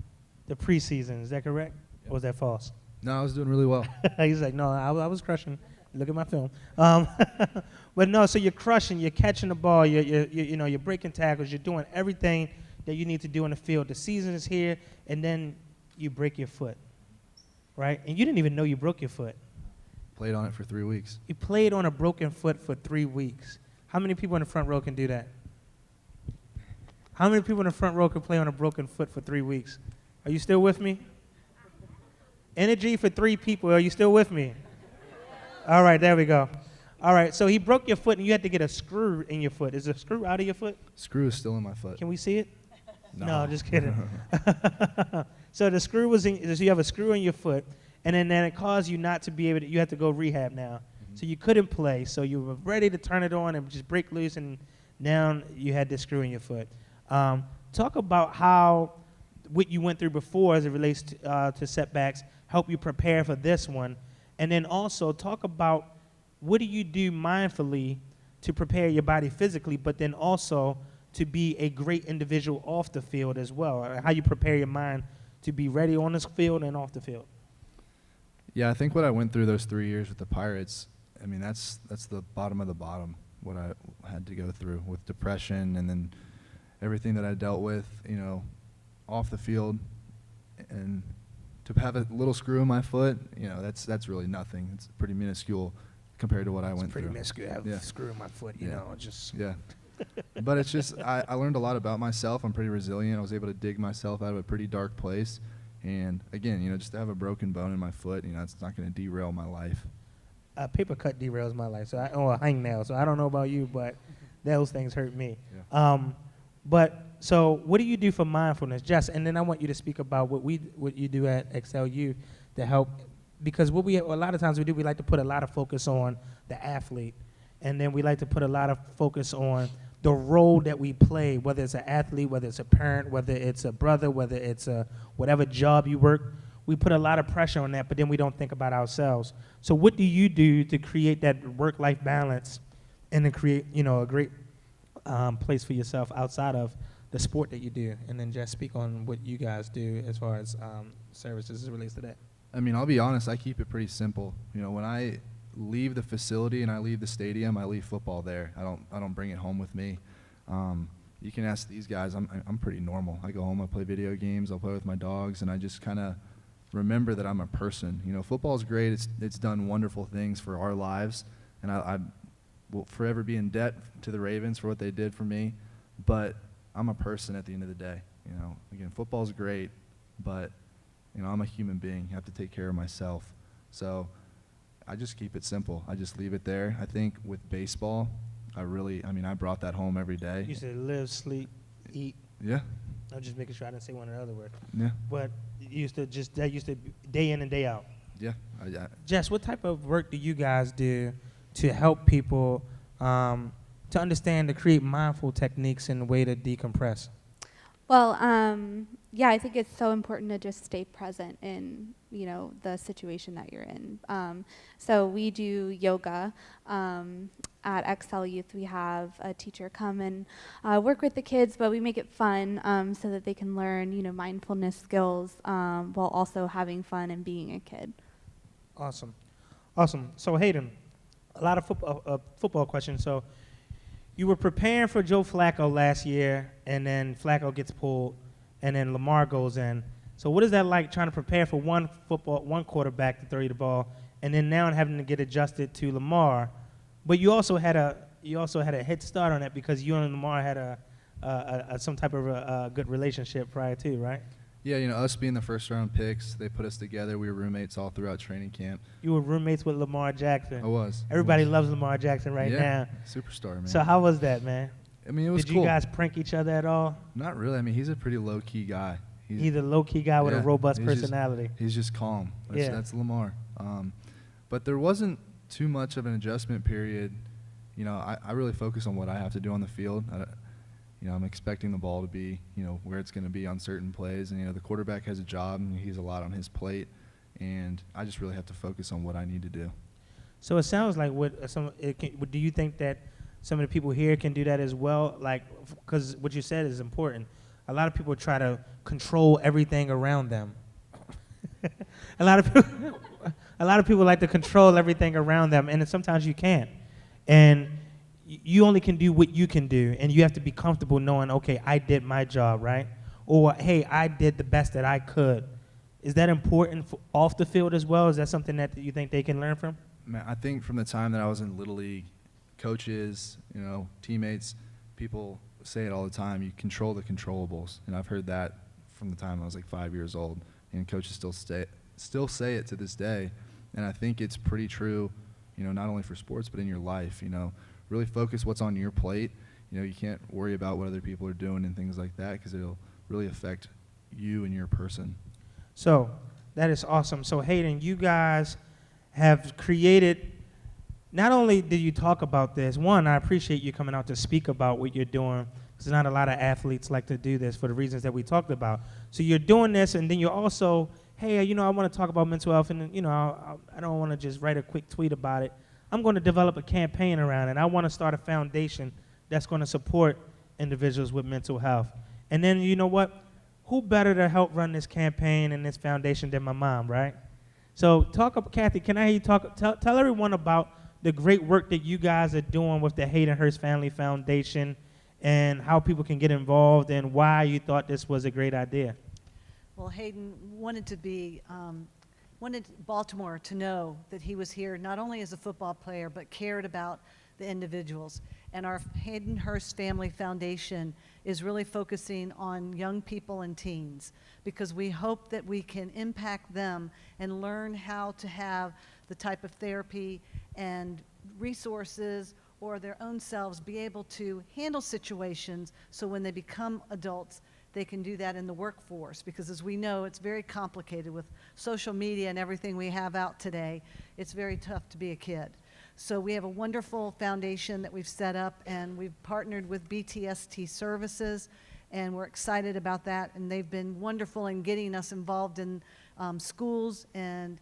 the preseason. Is that correct? Or was that false? No, I was doing really well. He's like, no, I was crushing. Look at my film. But no, so you're crushing, you're catching the ball, you're breaking tackles, you're doing everything that you need to do in the field. The season is here, and then you break your foot, right? And you didn't even know you broke your foot. Played on it for 3 weeks. You played on a broken foot for 3 weeks. How many people in the front row can do that? How many people in the front row can play on a broken foot for 3 weeks? Are you still with me? Energy for 3 people. Are you still with me? All right, there we go. All right, so he broke your foot, and you had to get a screw in your foot. Is the screw out of your foot? Screw is still in my foot. Can we see it? No. Just kidding. So the screw was in, so you have a screw in your foot, and then it caused you not to be able to, you had to go rehab now. Mm-hmm. So you couldn't play, so you were ready to turn it on and just break loose, and now you had this screw in your foot. Talk about what you went through before as it relates to setbacks, help you prepare for this one, and then also talk about what do you do mindfully to prepare your body physically, but then also to be a great individual off the field as well, how you prepare your mind to be ready on this field and off the field. Yeah, I think what I went through those 3 years with the Pirates, I mean, that's the bottom of the bottom, what I had to go through with depression and then everything that I dealt with, you know, off the field. And to have a little screw in my foot, you know, that's really nothing. It's pretty minuscule compared to what I went through. Pretty minuscule. I have a screw in my foot, you know, just. Yeah. But it's just, I learned a lot about myself. I'm pretty resilient. I was able to dig myself out of a pretty dark place. And again, you know, just to have a broken bone in my foot, you know, it's not going to derail my life. A paper cut derails my life, or a hangnail. So I don't know about you, but those things hurt me. Yeah. So what do you do for mindfulness, Jess? And then I want you to speak about what you do at XLU to help, because a lot of times we like to put a lot of focus on the athlete, and then we like to put a lot of focus on the role that we play, whether it's an athlete, whether it's a parent, whether it's a brother, whether it's a whatever job you work, we put a lot of pressure on that, but then we don't think about ourselves. So what do you do to create that work-life balance and to create, a great place for yourself outside of the sport that you do? And then just speak on what you guys do as far as services as it relates to that. I mean, I'll be honest, I keep it pretty simple. When I leave the facility and I leave the stadium, I leave football there. I don't bring it home with me. You can ask these guys, I'm pretty normal. I go home, I play video games, I'll play with my dogs, and I just kind of remember that I'm a person. Football is great. It's done wonderful things for our lives, and I will forever be in debt to the Ravens for what they did for me, but I'm a person at the end of the day. Again, football's great, but I'm a human being. I have to take care of myself. So I just keep it simple. I just leave it there. I think with baseball, I brought that home every day. You said live, sleep, eat. Yeah. I'm just making sure I didn't say one of the other words. Yeah. But that used to be day in and day out. Yeah. Jess, what type of work do you guys do to help people to understand, to create mindful techniques in a way to decompress? Well, I think it's so important to just stay present in, the situation that you're in. So we do yoga. At Excel Youth, we have a teacher come and work with the kids, but we make it fun so that they can learn, mindfulness skills while also having fun and being a kid. Awesome. So Hayden, a lot of football questions. So you were preparing for Joe Flacco last year, and then Flacco gets pulled, and then Lamar goes in. So what is that like, trying to prepare for one quarterback to throw you the ball, and then now having to get adjusted to Lamar? But you also had a head start on that because you and Lamar had some type of a good relationship prior to, right? Yeah, us being the first round picks, they put us together. We were roommates all throughout training camp. You were roommates with Lamar Jackson. I was. Everybody loves Lamar Jackson right now. Superstar, man. So how was that, man? It was Did cool. you guys prank each other at all? Not really. He's a pretty low-key guy. He's a low-key guy with a robust personality. He's just calm. That's Lamar. But there wasn't too much of an adjustment period. I really focus on what I have to do on the field. I'm expecting the ball to be, where it's going to be on certain plays. And, the quarterback has a job, and he's a lot on his plate. And I just really have to focus on what I need to do. So it sounds like do you think that some of the people here can do that as well? Like, because what you said is important. A lot of people try to control everything around them. a lot of people like to control everything around them, and sometimes you can't. And you only can do what you can do, and you have to be comfortable knowing, okay, I did my job, right? Or, hey, I did the best that I could. Is that important off the field as well? Is that something that you think they can learn from? Man, I think from the time that I was in Little League, coaches, teammates, people say it all the time, you control the controllables. And I've heard that from the time I was like 5 years old, and coaches still say it to this day. And I think it's pretty true, not only for sports, but in your life. Really focus what's on your plate. You can't worry about what other people are doing and things like that, because it'll really affect you and your person. So that is awesome. So Hayden, you guys have created, not only did you talk about this, one, I appreciate you coming out to speak about what you're doing, because not a lot of athletes like to do this for the reasons that we talked about. So you're doing this, and then you're also, hey, I want to talk about mental health, and I don't want to just write a quick tweet about it. I'm going to develop a campaign around it. I want to start a foundation that's going to support individuals with mental health. And then, you know what? Who better to help run this campaign and this foundation than my mom, right? So Cathy, can I hear you tell everyone about the great work that you guys are doing with the Hayden Hurst Family Foundation and how people can get involved and why you thought this was a great idea. Well, Hayden wanted Baltimore to know that he was here not only as a football player, but cared about the individuals. And our Hayden Hurst Family Foundation is really focusing on young people and teens, because we hope that we can impact them and learn how to have the type of therapy and resources or their own selves be able to handle situations, so when they become adults, they can do that in the workforce. Because as we know, it's very complicated with social media and everything we have out today. It's very tough to be a kid. So we have a wonderful foundation that we've set up, and we've partnered with BTST Services, and we're excited about that. And they've been wonderful in getting us involved in schools and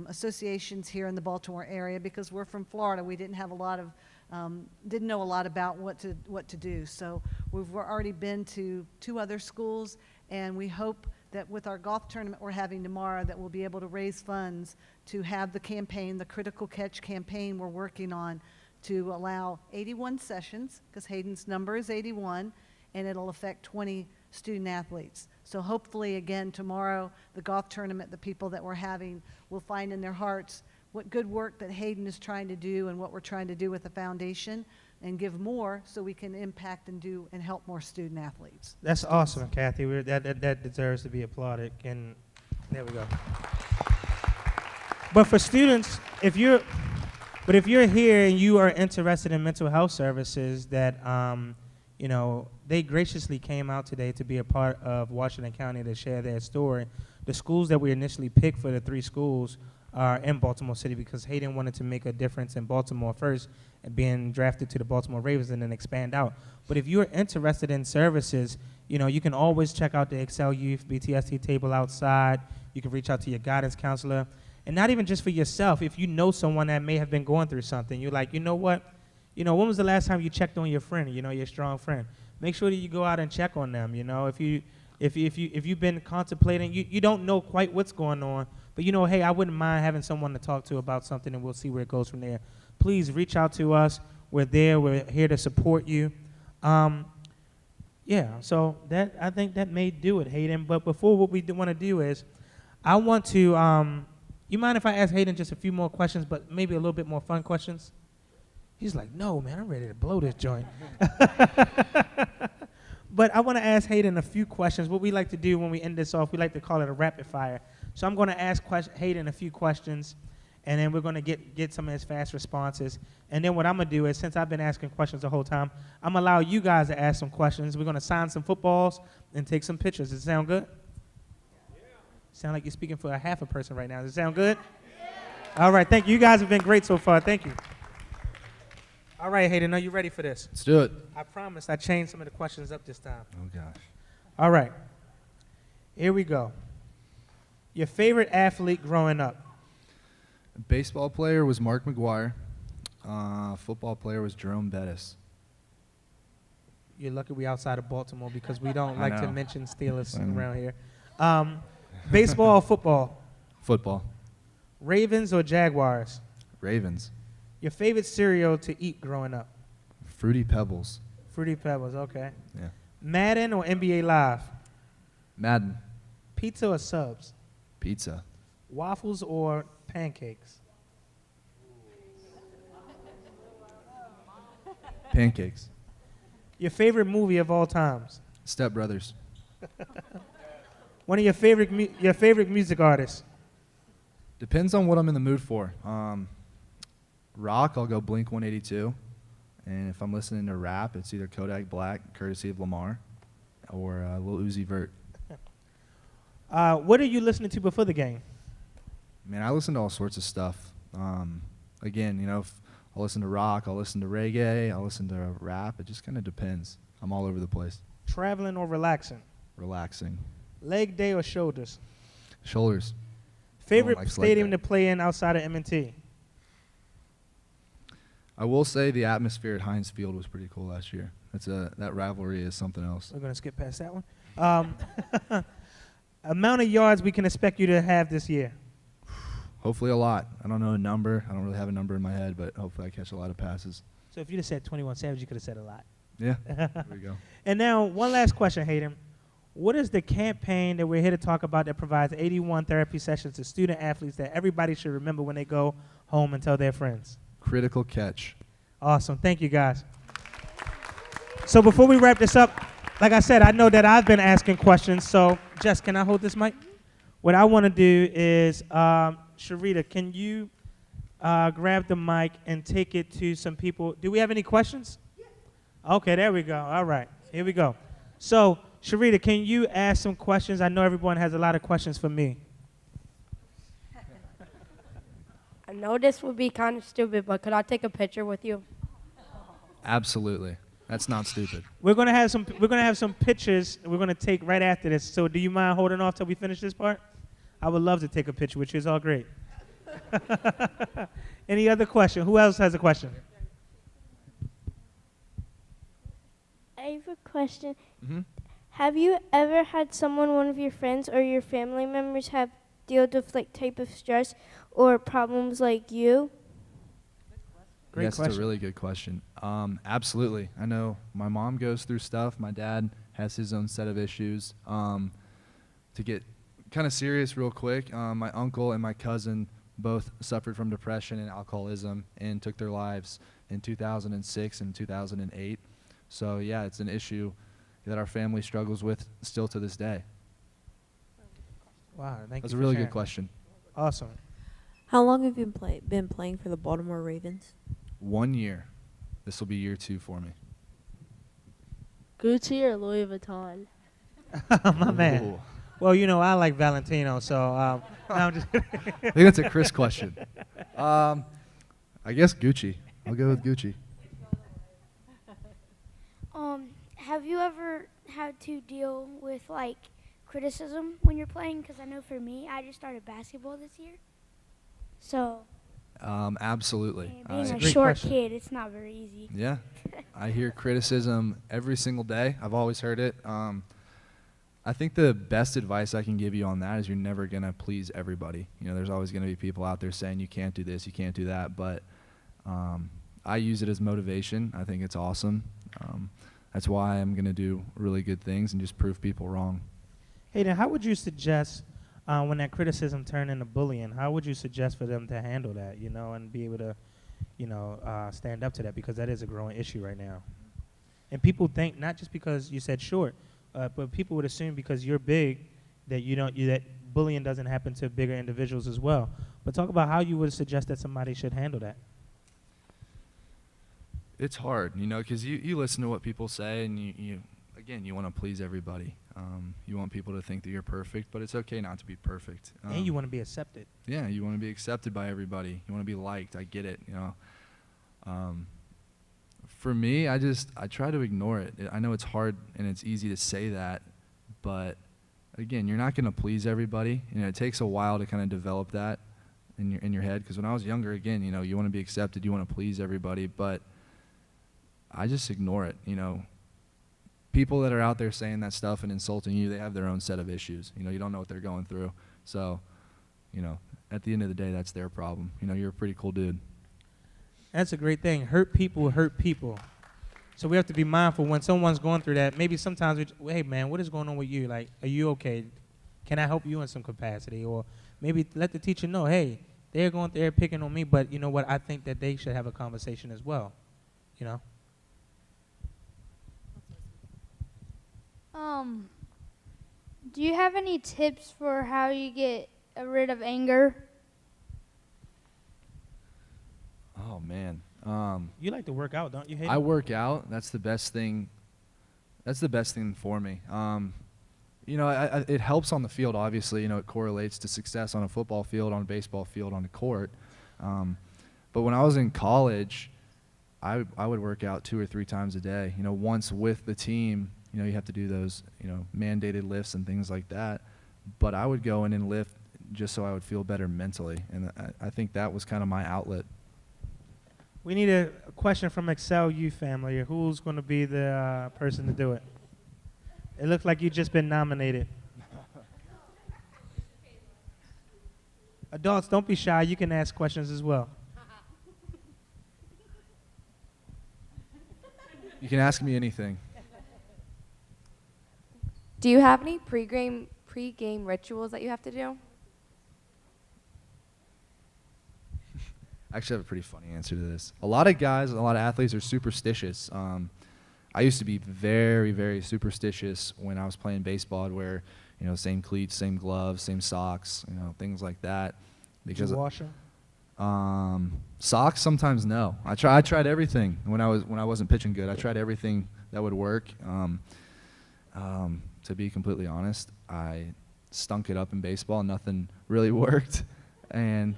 associations here in the Baltimore area, because we're from Florida. We didn't have a lot of, didn't know a lot about what to do. So we've already been to 2 other schools, and we hope that with our golf tournament we're having tomorrow that we'll be able to raise funds to have the campaign, the Critical Catch campaign we're working on, to allow 81 sessions, because Hayden's number is 81, and it'll affect 20 student athletes. So hopefully, again, tomorrow, the golf tournament, the people that we're having will find in their hearts what good work that Hayden is trying to do and what we're trying to do with the foundation, and give more so we can impact and do and help more student athletes. That's awesome, Cathy. That deserves to be applauded. And there we go. But for students, if you're here and you are interested in mental health services, that you know, they graciously came out today to be a part of Washington County to share their story. The schools that we initially picked for the 3 schools are in Baltimore City, because Hayden wanted to make a difference in Baltimore first, and being drafted to the Baltimore Ravens and then expand out. But if you're interested in services, you know, you can always check out the Excel Youth BTST table outside. You can reach out to your guidance counselor. And not even just for yourself, if you know someone that may have been going through something, you're like, you know what? You know, when was the last time you checked on your friend, you know, your strong friend? Make sure that you go out and check on them, you know. If you've been contemplating, you don't know quite what's going on, but you know, hey, I wouldn't mind having someone to talk to about something, and we'll see where it goes from there. Please reach out to us. We're there. We're here to support you. Yeah, so I think that may do it, Hayden. But before, what we want to do is, I want to, you mind if I ask Hayden just a few more questions, but maybe a little bit more fun questions? He's like, no, man, I'm ready to blow this joint. But I want to ask Hayden a few questions. What we like to do when we end this off, we like to call it a rapid fire. So I'm going to ask Hayden a few questions, and then we're going to get some of his fast responses. And then what I'm going to do is, since I've been asking questions the whole time, I'm going to allow you guys to ask some questions. We're going to sign some footballs and take some pictures. Does it sound good? Yeah. Sound like you're speaking for a half a person right now. Does it sound good? Yeah. All right, thank you. You guys have been great so far. Thank you. All right, Hayden, are you ready for this? Let's do it. I promise I changed some of the questions up this time. Oh, gosh. All right. Here we go. Your favorite athlete growing up? Baseball player was Mark McGuire. Football player was Jerome Bettis. You're lucky we outside of Baltimore, because we don't I like to know. mention Steelers I know. around here. Baseball or football? Football. Ravens or Jaguars? Ravens. Your favorite cereal to eat growing up? Fruity Pebbles. Fruity Pebbles, okay. Yeah. Madden or NBA Live? Madden. Pizza or subs? Pizza. Waffles or pancakes? Pancakes. Your favorite movie of all times? Step Brothers. One of your favorite music artists? Depends on what I'm in the mood for. Rock, I'll go Blink 182. And if I'm listening to rap, it's either Kodak Black, courtesy of Lamar, or Lil Uzi Vert. What are you listening to before the game? Man, I listen to all sorts of stuff. Again, you know, I'll listen to rock, I'll listen to reggae, I'll listen to rap. It just kind of depends. I'm all over the place. Traveling or relaxing? Relaxing. Leg day or shoulders? Shoulders. Favorite likes stadium leg to play in outside of M&T? I will say the atmosphere at Heinz Field was pretty cool last year. That rivalry is something else. We're going to skip past that one. Amount of yards we can expect you to have this year? Hopefully a lot. I don't know a number. I don't really have a number in my head, but hopefully I catch a lot of passes. So if you'd have said 21 Savage, you could have said a lot. Yeah, there we go. And now, one last question, Hayden. What is the campaign that we're here to talk about that provides 81 therapy sessions to student athletes that everybody should remember when they go home and tell their friends? Critical Catch. Awesome. Thank you, guys. So before we wrap this up, like I said, I know that I've been asking questions. So, Jess, can I hold this mic? What I want to do is, Sharita, can you grab the mic and take it to some people? Do we have any questions? Okay, there we go. All right. Here we go. So, Sharita, can you ask some questions? I know everyone has a lot of questions for me. I know this would be kind of stupid, but could I take a picture with you? Absolutely. That's not stupid. We're gonna have some pictures we're gonna take right after this. So do you mind holding off till we finish this part? I would love to take a picture with you. It's all great. Any other question? Who else has a question? I have a question. Mm-hmm. Have you ever had one of your friends or your family members have dealt with like type of stress or problems like you? Great Yes, question. it's a really good question. Absolutely. I know my mom goes through stuff. My dad has his own set of issues. To get kind of serious real quick, my uncle and my cousin both suffered from depression and alcoholism and took their lives in 2006 and 2008. So yeah, it's an issue that our family struggles with still to this day. Wow, thank That's you. a really for good sharing. question. Awesome. How long have you been playing for the Baltimore Ravens? 1 year. This will be year 2 for me. Gucci or Louis Vuitton? My man. Ooh. Well, you know, I like Valentino, so no, I'm just I think that's a Chris question. I guess Gucci. I'll go with Gucci. Have you ever had to deal with like criticism when you're playing? Because I know for me, I just started basketball this year. So Absolutely. being a Great short question. kid, it's not very easy. Yeah, I hear criticism every single day. I've always heard it. I think the best advice I can give you on that is you're never going to please everybody. You know, there's always going to be people out there saying you can't do this, you can't do that, but I use it as motivation. I think it's awesome. That's why I'm going to do really good things and just prove people wrong. Hayden, how would you suggest when that criticism turned into bullying? How would you suggest for them to handle that, you know, and be able to, you know, stand up to that, because that is a growing issue right now. And people think not just because you said short, but people would assume because you're big that that bullying doesn't happen to bigger individuals as well. But talk about how you would suggest that somebody should handle that. It's hard, you know, because you listen to what people say, and you want to please everybody. You want people to think that you're perfect, but it's okay not to be perfect. And you want to be accepted. Yeah, you want to be accepted by everybody. You want to be liked. I get it, you know. For me, I try to ignore it. I know it's hard and it's easy to say that, but again, you're not going to please everybody. You know, it takes a while to kind of develop that in your head. Because when I was younger, again, you know, you want to be accepted, you want to please everybody, but I just ignore it. You know, people that are out there saying that stuff and insulting you, they have their own set of issues. You know, you don't know what they're going through. So, you know, at the end of the day, that's their problem. You know, you're a pretty cool dude. That's a great thing. Hurt people hurt people. So we have to be mindful when someone's going through that. Maybe sometimes, hey, man, what is going on with you? Like, are you okay? Can I help you in some capacity? Or maybe let the teacher know, hey, they're picking on me, but you know what? I think that they should have a conversation as well, you know? Do you have any tips for how you get rid of anger? Oh, man. You like to work out, don't you, Hayden? I work out. That's the best thing. That's the best thing for me. You know, it helps on the field, obviously. You know, it correlates to success on a football field, on a baseball field, on the court. But when I was in college, I would work out 2 or 3 times a day. You know, once with the team, you know, you have to do those, you know, mandated lifts and things like that. But I would go in and lift just so I would feel better mentally. And I think that was kind of my outlet. We need a question from Excel U family. Who's going to be the person to do it? It looks like you've just been nominated. Adults, don't be shy. You can ask questions as well. You can ask me anything. Do you have any pre-game rituals that you have to do? I actually have a pretty funny answer to this. A lot of guys, a lot of athletes are superstitious. I used to be very, very superstitious when I was playing baseball. I'd wear, you know, same cleats, same gloves, same socks, you know, things like that. Did you wash them? Socks, sometimes no. I tried everything when I wasn't pitching good. I tried everything that would work. To be completely honest, I stunk it up in baseball. Nothing really worked, and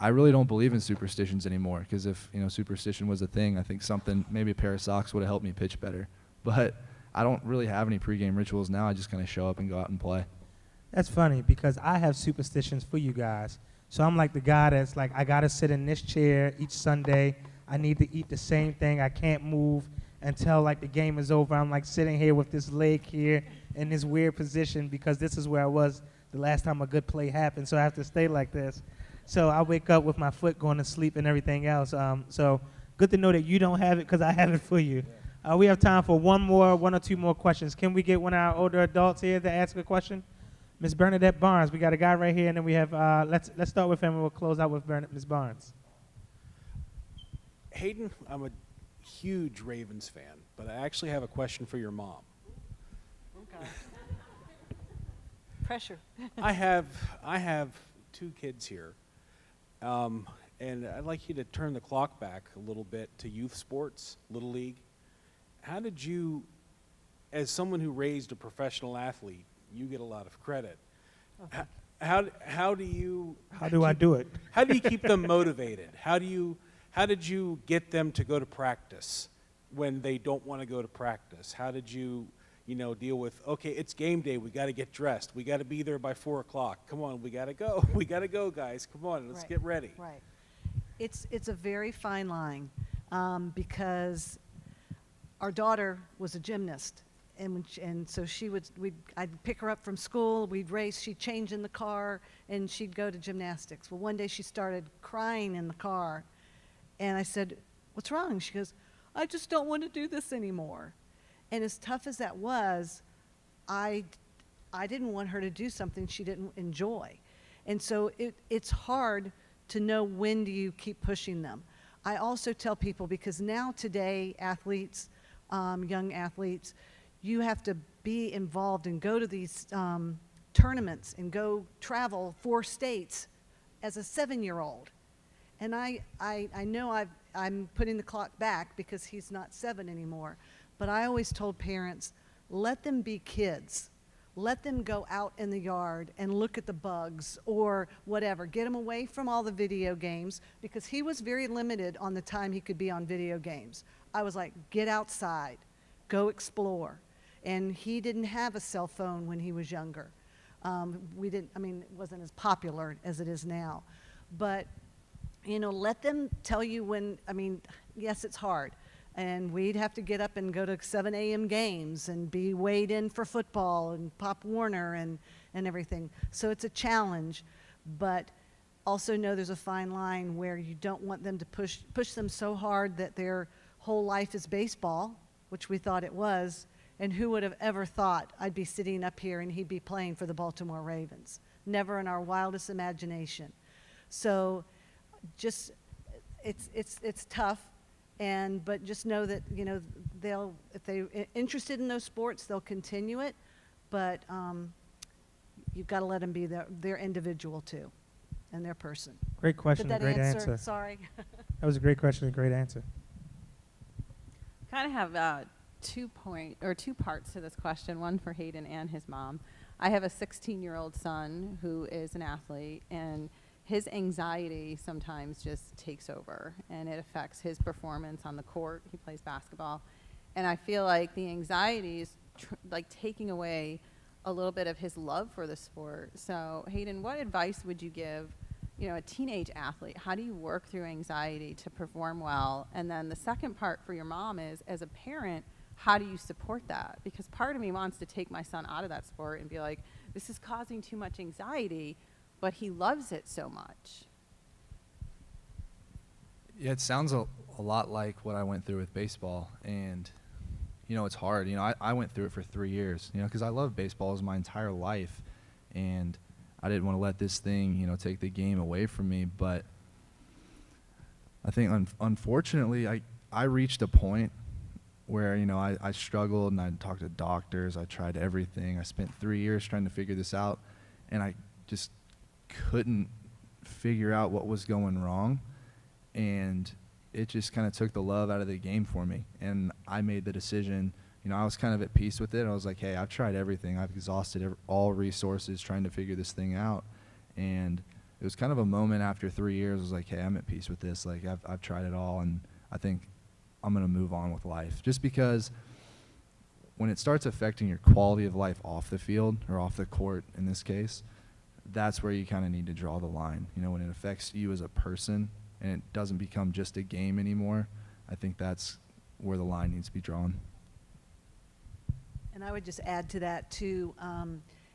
I really don't believe in superstitions anymore, because if, superstition was a thing, I think maybe a pair of socks would have helped me pitch better. But I don't really have any pregame rituals now. I just kind of show up and go out and play. That's funny because I have superstitions for you guys. So I'm like the guy that's like, I got to sit in this chair each Sunday. I need to eat the same thing. I can't move until like the game is over. I'm like sitting here with this leg here in this weird position because this is where I was the last time a good play happened. So I have to stay like this. So I wake up with my foot going to sleep and everything else. So good to know that you don't have it because I have it for you. We have time for one or two more questions. Can we get one of our older adults here to ask a question? Ms. Bernadette Barnes, we got a guy right here, and then we have, let's start with him, and we'll close out with Ms. Barnes. Hayden, I'm a huge Ravens fan, but I actually have a question for your mom. Okay. Pressure. I have 2 kids here, and I'd like you to turn the clock back a little bit to youth sports, Little League. How did you, as someone who raised a professional athlete, you get a lot of credit. Okay. How do you? How do I do it? How do you keep them motivated? How did you get them to go to practice when they don't want to go to practice? How did you deal with, okay, it's game day, we got to get dressed, we got to be there by 4 o'clock. Come on, we got to go. We got to go, guys. Come on, let's get ready. Right. It's a very fine line because our daughter was a gymnast. And so I'd pick her up from school, we'd race, she'd change in the car, and she'd go to gymnastics. Well, one day she started crying in the car, and I said, "What's wrong?" She goes, "I just don't want to do this anymore." And as tough as that was, I didn't want her to do something she didn't enjoy. And so it's hard to know when do you keep pushing them. I also tell people, because now today, athletes, young athletes, you have to be involved and go to these tournaments and go travel 4 states as a 7-year-old. And I know I'm putting the clock back because he's not 7 anymore, but I always told parents, let them be kids. Let them go out in the yard and look at the bugs or whatever. Get him away from all the video games, because he was very limited on the time he could be on video games. I was like, get outside, go explore. And he didn't have a cell phone when he was younger. It wasn't as popular as it is now. But, let them tell you when, yes, it's hard. And we'd have to get up and go to 7 a.m. games and be weighed in for football and Pop Warner and everything. So it's a challenge, but also know there's a fine line where you don't want them to push them so hard that their whole life is baseball, which we thought it was. And who would have ever thought I'd be sitting up here and he'd be playing for the Baltimore Ravens? Never in our wildest imagination. So just, it's tough. But just know that, if they're interested in those sports, they'll continue it. But you've got to let them be their individual too, and their person. Great question, Did that great answer. Sorry. That was a great question, a great answer. Kind of have 2 parts to this question, one for Hayden and his mom. I have a 16-year-old son who is an athlete, and his anxiety sometimes just takes over, and it affects his performance on the court. He plays basketball, and I feel like the anxiety is taking away a little bit of his love for the sport. So Hayden, what advice would you give a teenage athlete? How do you work through anxiety to perform well? And then the second part for your mom is, as a parent, how do you support that? Because part of me wants to take my son out of that sport and be like, this is causing too much anxiety, but he loves it so much. Yeah, it sounds a lot like what I went through with baseball, and it's hard. I went through it for 3 years, because I loved baseball as my entire life, and I didn't want to let this thing, take the game away from me. But I think unfortunately I reached a point where I struggled, and I talked to doctors. I tried everything. I spent 3 years trying to figure this out, and I just couldn't figure out what was going wrong, and it just kind of took the love out of the game for me. And I made the decision, I was kind of at peace with it. I was like, hey, I've tried everything. I've exhausted all resources trying to figure this thing out, and it was kind of a moment after 3 years. I was like, hey, I'm at peace with this. Like, I've tried it all, and I think I'm going to move on with life. Just because when it starts affecting your quality of life off the field, or off the court in this case, that's where you kind of need to draw the line. You know, when it affects you as a person and it doesn't become just a game anymore, I think that's where the line needs to be drawn. And I would just add to that too,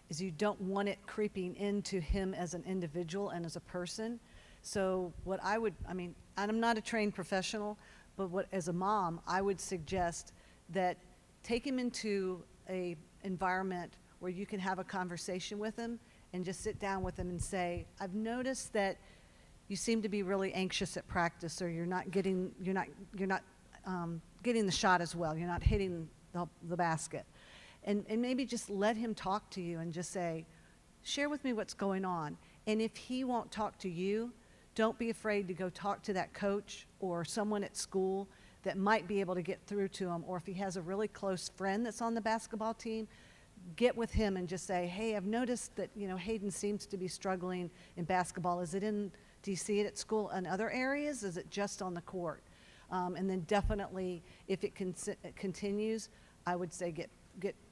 is you don't want it creeping into him as an individual and as a person. So what I mean, I'm not a trained professional, but as a mom, I would suggest that take him into a environment where you can have a conversation with him and just sit down with him and say, I've noticed that you seem to be really anxious at practice, or you're not getting the shot as well. You're not hitting the basket. And maybe just let him talk to you and just say, share with me what's going on. And if he won't talk to you, don't be afraid to go talk to that coach or someone at school that might be able to get through to him. Or if he has a really close friend that's on the basketball team, get with him and just say, hey, I've noticed that, you know, Hayden seems to be struggling in basketball. Do you see it at school and other areas? Is it just on the court? And then definitely, if it continues, I would say get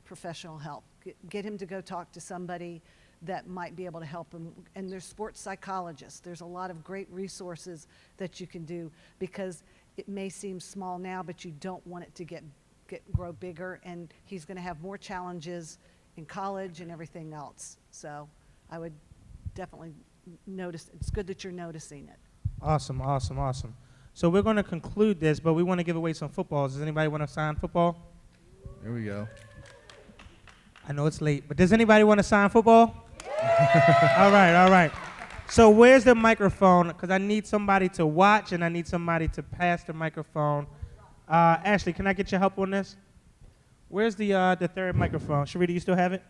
professional help. Get him to go talk to somebody that might be able to help him. And there's sports psychologists. There's a lot of great resources that you can do, because it may seem small now, but you don't want it to grow bigger, and he's going to have more challenges in college and everything else. So I would definitely notice. It's good that you're noticing it. Awesome, awesome, awesome. So we're going to conclude this, but we want to give away some footballs. Does anybody want to sign football? There we go. I know it's late, but does anybody want to sign football? All right, all right. So where's the microphone? Because I need somebody to watch, and I need somebody to pass the microphone. Ashley, can I get your help on this? Where's the third microphone? Sharita, you still have it?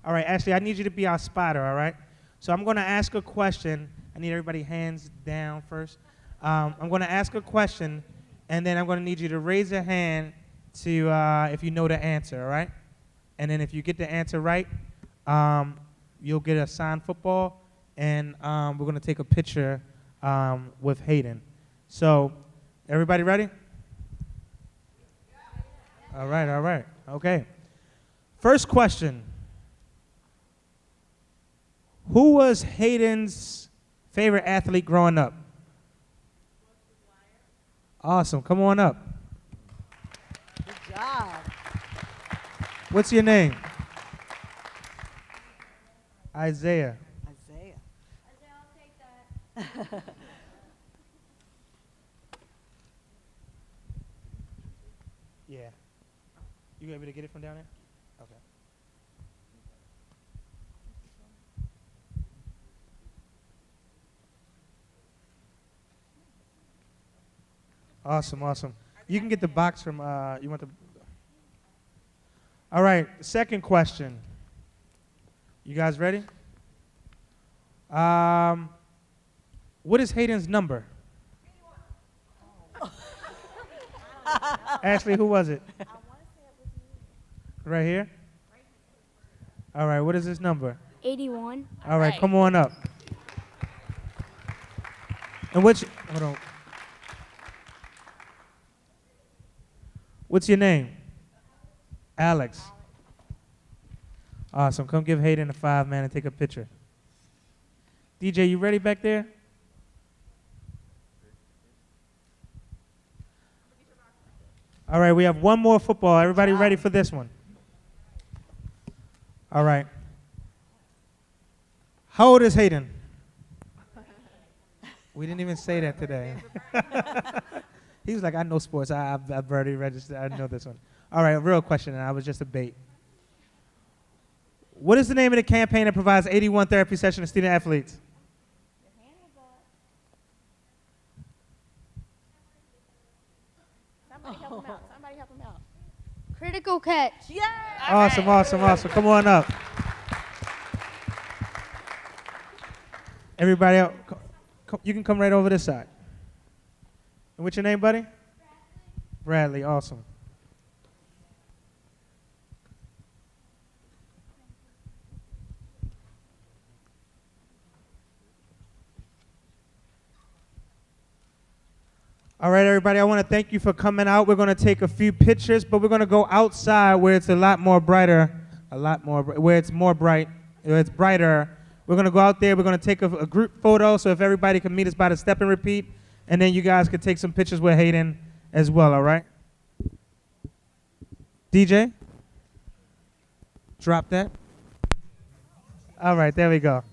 All right, Ashley, I need you to be our spotter, all right? So I'm going to ask a question. I need everybody hands down first. I'm going to ask a question, and then I'm going to need you to raise your hand to if you know the answer, all right? And then if you get the answer right, you'll get a signed football, and we're going to take a picture with Hayden. So everybody ready? All right, okay. First question. Who was Hayden's favorite athlete growing up? Awesome, come on up. Good job. What's your name? Isaiah. Isaiah, I'll take that. Yeah. You able to get it from down there? Okay. Awesome, awesome. You can get the box from, you want the... All right, second question. You guys ready? What is Hayden's number? Ashley, who was it? Right here? All right, what is his number? 81. All right, come on up. And hold on. What's your name? Alex. Awesome. Come give Hayden a 5, man, and take a picture. DJ, you ready back there? All right, we have one more football. Everybody ready for this one? All right. How old is Hayden? We didn't even say that today. He was like, I know sports. I've already registered. I know this one. All right, real question, and I was just a bait. What is the name of the campaign that provides 81 therapy sessions to student athletes? Somebody help him out. Somebody help him out. Critical catch. Yeah. Awesome, awesome, awesome. Come on up. Everybody else, you can come right over this side. And what's your name, buddy? Bradley, awesome. All right, everybody, I want to thank you for coming out. We're going to take a few pictures, but we're going to go outside where it's a lot more brighter, where it's more bright, where it's brighter. We're going to go out there. We're going to take a group photo, so if everybody can meet us by the step and repeat, and then you guys can take some pictures with Hayden as well, all right? DJ? Drop that. All right, there we go.